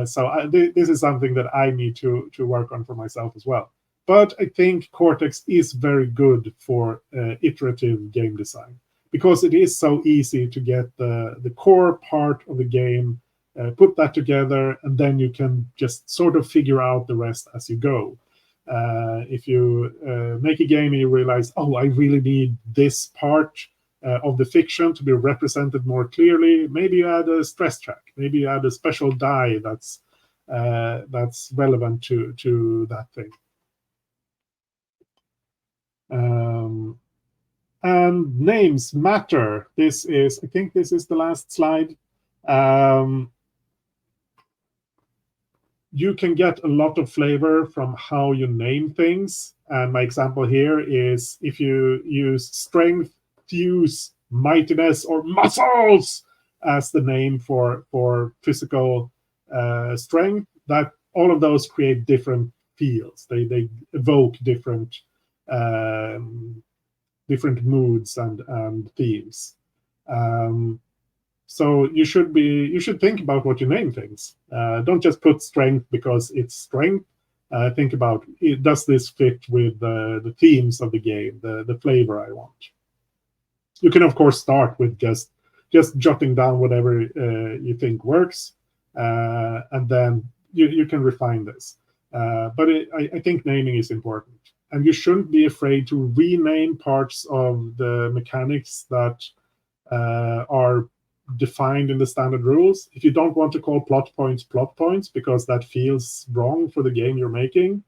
So this is something that I need to work on for myself as well. But I think Cortex is very good for iterative game design, because it is so easy to get the core part of the game, put that together, and then you can just sort of figure out the rest as you go. If you make a game and you realize, oh, I really need this part of the fiction to be represented more clearly, maybe you add a stress track, maybe you add a special die that's relevant to that thing. And names matter. I think this is the last slide. You can get a lot of flavor from how you name things. And my example here is if you use strength, fuse, mightiness, or muscles as the name for physical strength, that all of those create different feels. They evoke different moods and themes. So you should think about what you name things. Don't just put strength because it's strength. Think about, does this fit with the themes of the game, the flavor I want. You can of course start with just jotting down whatever you think works, and then you can refine this. But I think naming is important, and you shouldn't be afraid to rename parts of the mechanics that are defined in the standard rules. If you don't want to call plot points because that feels wrong for the game you're making,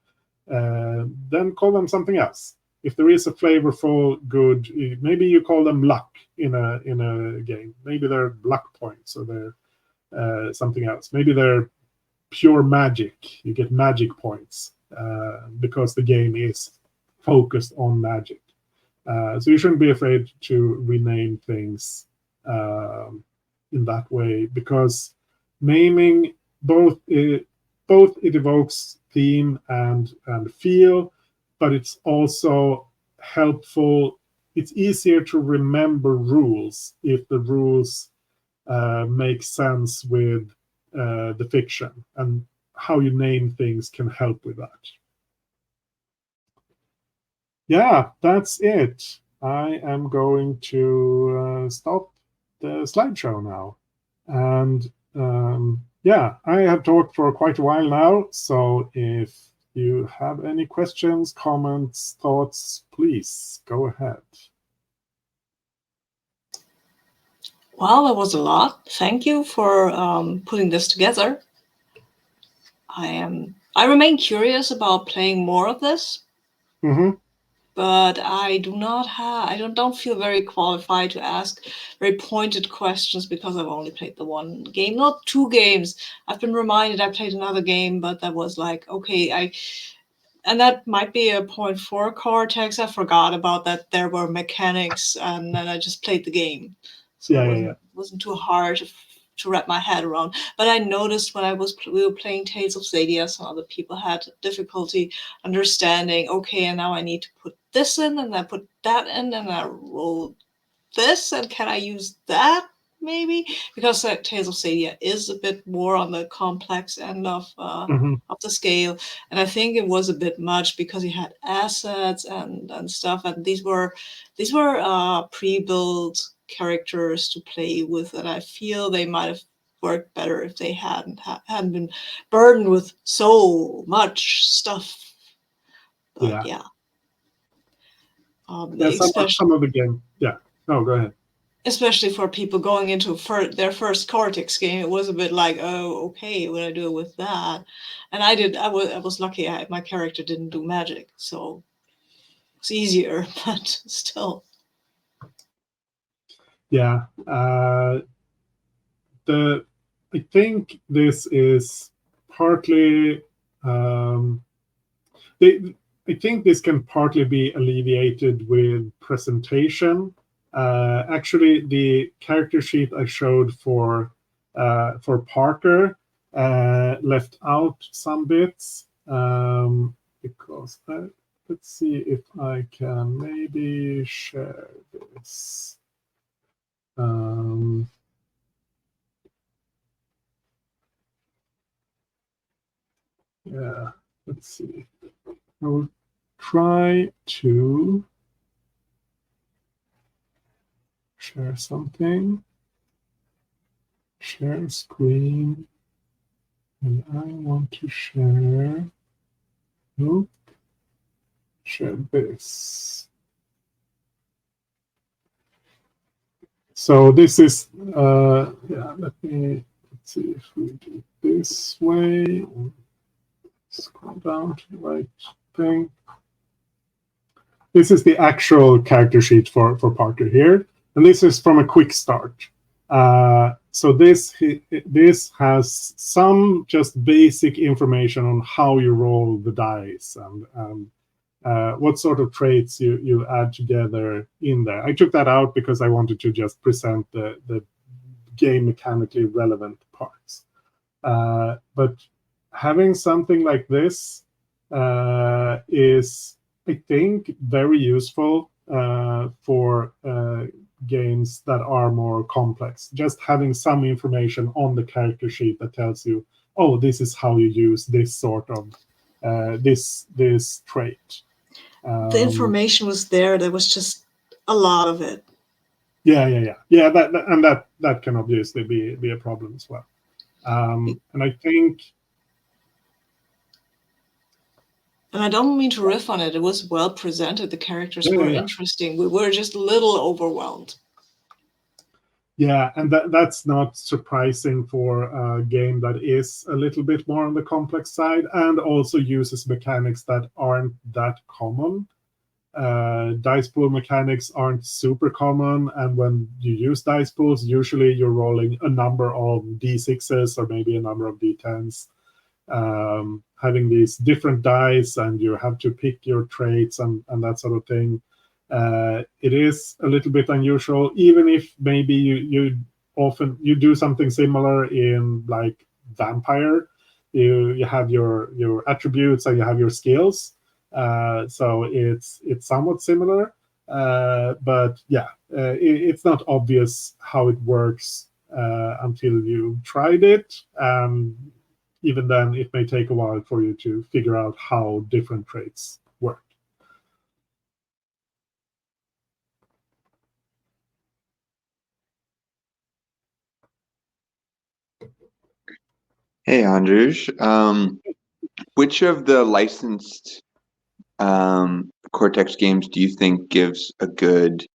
then call them something else. If there is a flavorful good, maybe you call them luck in a game. Maybe they're luck points, or they're something else. Maybe they're pure magic. You get magic points because the game is focused on magic. So you shouldn't be afraid to rename things in that way, because naming both it evokes theme and feel, but it's also helpful. It's easier to remember rules if the rules make sense with the fiction, and how you name things can help with that. Yeah, that's it. I am going to stop the slideshow now. And yeah, I have talked for quite a while now. So if you have any questions, comments, thoughts, please go ahead. Well, that was a lot. Thank you for putting this together. I remain curious about playing more of this. Mm-hmm. But I don't feel very qualified to ask very pointed questions, because I've only played the one game, not two games. I've been reminded I played another game, but that was like, okay, and that might be a point for Cortex. I forgot about that there were mechanics, and then I just played the game. So it wasn't too hard to wrap my head around. But I noticed when we were playing Tales of Xadia, some other people had difficulty understanding, okay, and now I need to put this in, and I put that in, and I roll this, and can I use that? Maybe, because Tales of Xadia is a bit more on the complex end of the scale, and I think it was a bit much because you had assets and stuff, and these were pre-built characters to play with, and I feel they might have worked better if they hadn't been burdened with so much stuff. But yeah. Some of the game. Yeah. No, go ahead. Especially for people going into their first Cortex game, it was a bit like, oh, okay, what do I do with that? And I was lucky. My character didn't do magic, so it's easier, but still. Yeah. I think this is partly. I think this can partly be alleviated with presentation. Actually, the character sheet I showed for Parker left out some bits, because let's see if I can maybe share this. Yeah, let's see. I will try to share something. Share screen. And I want to share. Nope. Share this. So this is, yeah, let's see if we do it this way. Scroll down to the right thing. This is the actual character sheet for Parker here. And this is from a quick start. So this has some just basic information on how you roll the dice and what sort of traits you add together in there. I took that out because I wanted to just present the game mechanically relevant parts. But having something like this is, I think, very useful for games that are more complex. Just having some information on the character sheet that tells you, oh, this is how you use this sort of this trait. The information was there. There was just a lot of it. Yeah. That can obviously be a problem as well. And I think. And I don't mean to riff on it. It was well presented. The characters were interesting. We were just a little overwhelmed. Yeah, and that's not surprising for a game that is a little bit more on the complex side and also uses mechanics that aren't that common. Dice pool mechanics aren't super common, and when you use dice pools, usually you're rolling a number of d6s or maybe a number of d10s. Having these different dice, and you have to pick your traits and that sort of thing. It is a little bit unusual, even if maybe you often do something similar in like Vampire. You have your attributes and you have your skills, so it's somewhat similar. But yeah, it's not obvious how it works until you tried it. Even then, it may take a while for you to figure out how different traits work. Hey, Andrzej. Which of the licensed Cortex games do you think gives a good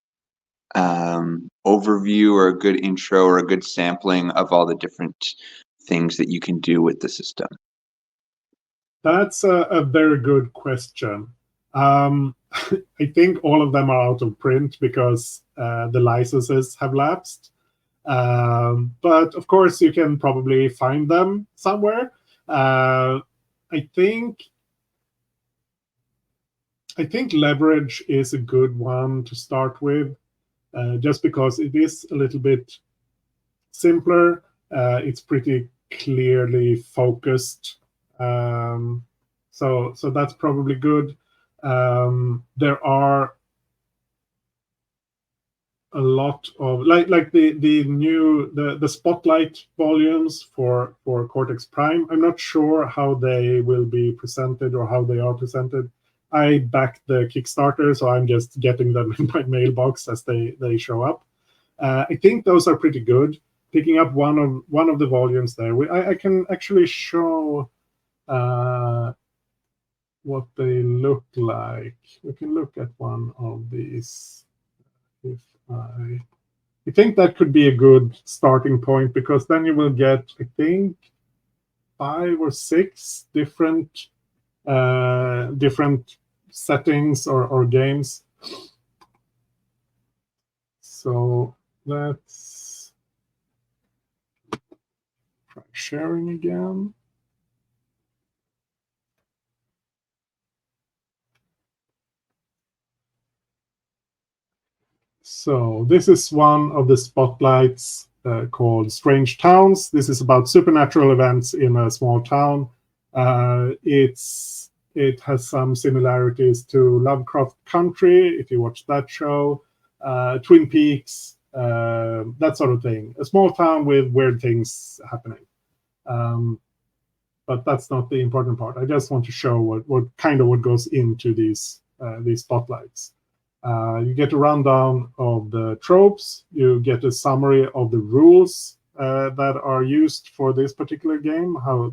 overview or a good intro or a good sampling of all the different things that you can do with the system? That's a very good question. I think all of them are out of print because the licenses have lapsed. But of course, you can probably find them somewhere. I think Leverage is a good one to start with, just because it is a little bit simpler. It's pretty clearly focused. So that's probably good. There are a lot of like the new the Spotlight volumes for Cortex Prime. I'm not sure how they will be presented or how they are presented. I backed the Kickstarter, so I'm just getting them in my mailbox as they show up. I think those are pretty good. Picking up one of the volumes there, I can actually show what they look like. We can look at one of these. If I think that could be a good starting point, because then you will get, I think, 5 or 6 different settings or games. So let's try sharing again. So this is one of the spotlights called Strange Towns. This is about supernatural events in a small town. It has some similarities to Lovecraft Country, if you watch that show, Twin Peaks, that sort of thing. A small town with weird things happening. but that's not the important part. I just want to show what goes into these spotlights. You get a rundown of the tropes. You get a summary of the rules that are used for this particular game, how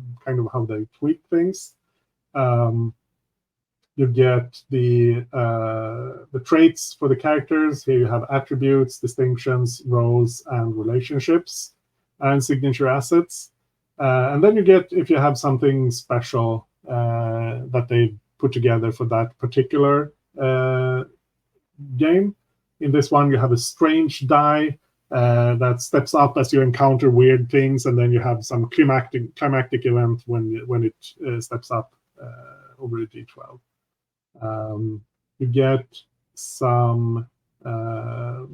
they tweak things. You get the traits for the characters. Here you have attributes, distinctions, roles, and relationships, and signature assets. And then you get, if you have something special that they put together for that particular game. In this one, you have a strange die that steps up as you encounter weird things, and then you have some climactic event when it steps up over a d12. You get some how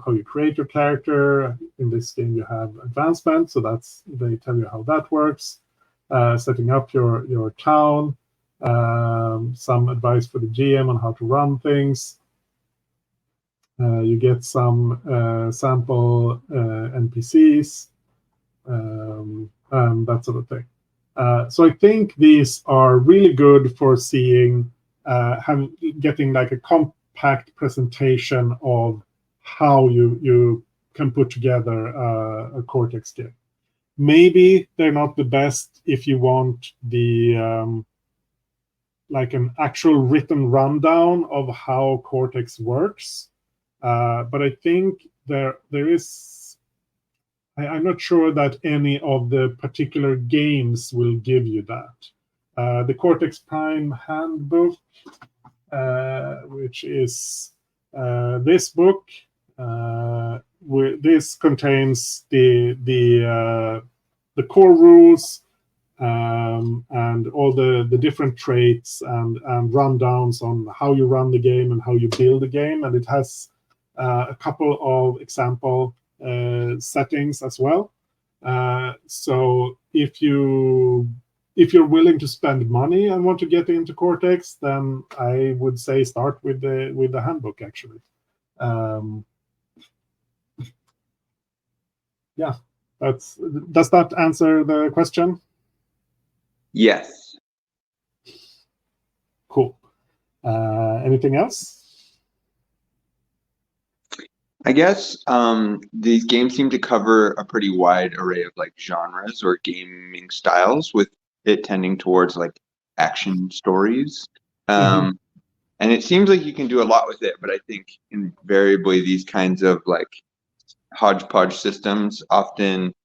you create your character. In this game, you have advancement, so they tell you how that works. Setting up your town. Some advice for the GM on how to run things. You get some sample NPCs and that sort of thing. So I think these are really good for seeing, getting like a compact presentation of how you can put together a Cortex game. Maybe they're not the best if you want the like an actual written rundown of how Cortex works. But I think there is, I'm not sure that any of the particular games will give you that. The Cortex Prime handbook, which is this book, this contains the core rules and all the different traits and rundowns on how you run the game and how you build the game, and it has a couple of example settings as well. So if you're willing to spend money and want to get into Cortex, then I would say start with the handbook, actually. Yeah, does that answer the question? Yes. Cool. Anything else? I guess these games seem to cover a pretty wide array of like genres or gaming styles, with it tending towards like action stories. And it seems like you can do a lot with it, but I think invariably these kinds of like hodgepodge systems often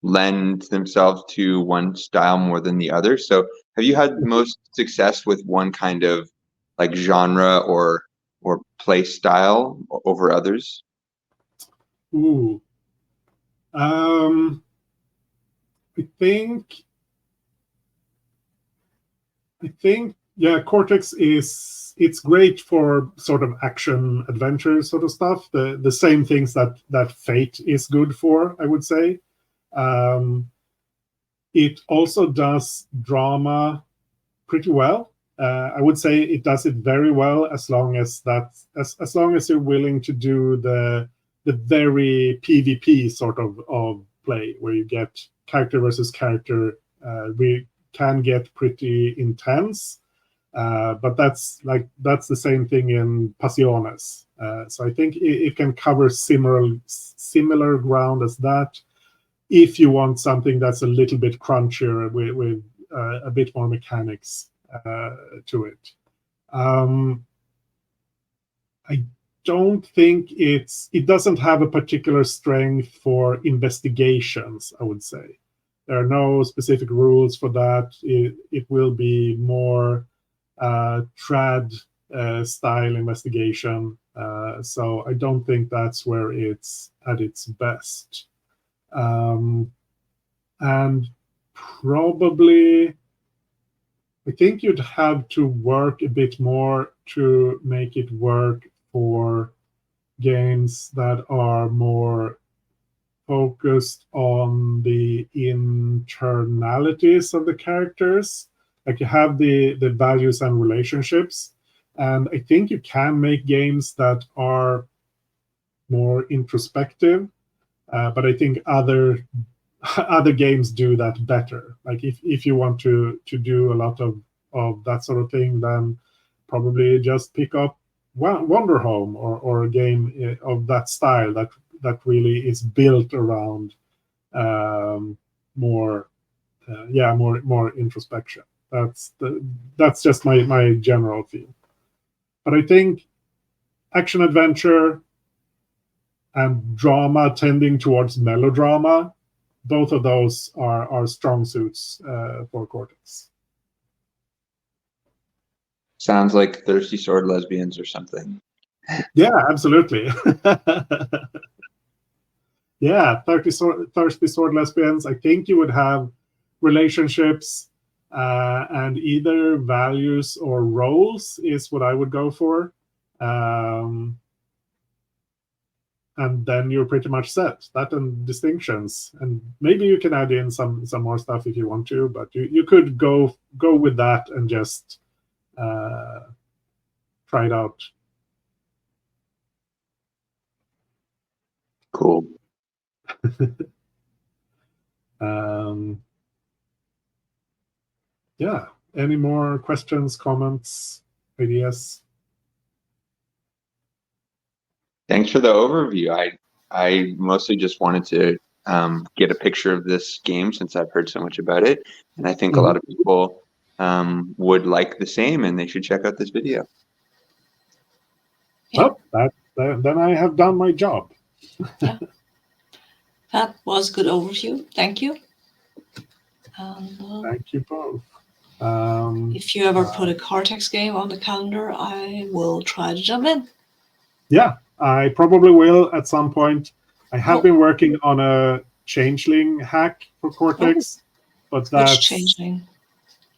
lend themselves to one style more than the other. So have you had most success with one kind of like genre or play style over others? Ooh. I think yeah, Cortex it's great for sort of action adventure sort of stuff. The same things that Fate is good for, I would say. It also does drama pretty well. I would say it does it very well as long as you're willing to do the very PvP sort of play, where you get character versus character. We can get pretty intense, but that's the same thing in Pasiones. So I think it can cover similar ground as that. If you want something that's a little bit crunchier with a bit more mechanics to it. I don't think it doesn't have a particular strength for investigations, I would say. There are no specific rules for that. It will be more trad style investigation. So I don't think that's where it's at its best. And probably, I think you'd have to work a bit more to make it work for games that are more focused on the internalities of the characters. Like you have the values and relationships. And I think you can make games that are more introspective. But I think other other games do that better. Like if you want to do a lot of that sort of thing, then probably just pick up Wonder Home or a game of that style that really is built around more introspection. That's just my general feel. But I think action adventure and drama tending towards melodrama, both of those are strong suits for Cortex. Sounds like Thirsty Sword Lesbians or something. Yeah, absolutely. Yeah, Thirsty Sword Lesbians. I think you would have relationships and either values or roles is what I would go for. And then you're pretty much set. That and distinctions, and maybe you can add in some more stuff if you want to. But you could go with that and just try it out. Cool. Yeah. Any more questions, comments, ideas? Thanks for the overview. I mostly just wanted to get a picture of this game since I've heard so much about it, and I think a lot of people would like the same, and they should check out this video. Yeah. Well, then I have done my job. Yeah. That was a good overview. Thank you. And, Thank you both. if you ever put a Cortex game on the calendar, I will try to jump in. Yeah, I probably will at some point. I have been working on a Changeling hack for Cortex, but that's Which Changeling?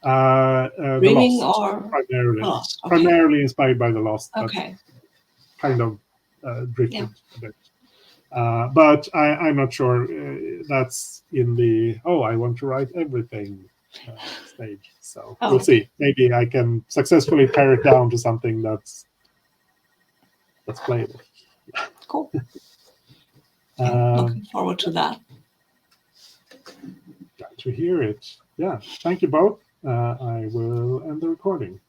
The Dreaming Lost, or primarily. Lost? Okay. Primarily inspired by the Lost, Okay. but kind of drifted a bit. But I'm not sure that's in the I want to write everything stage. So we'll see. Maybe I can successfully pare it down to something that's playable. Cool. Looking forward to that. Glad to hear it. Yeah. Thank you both. I will end the recording.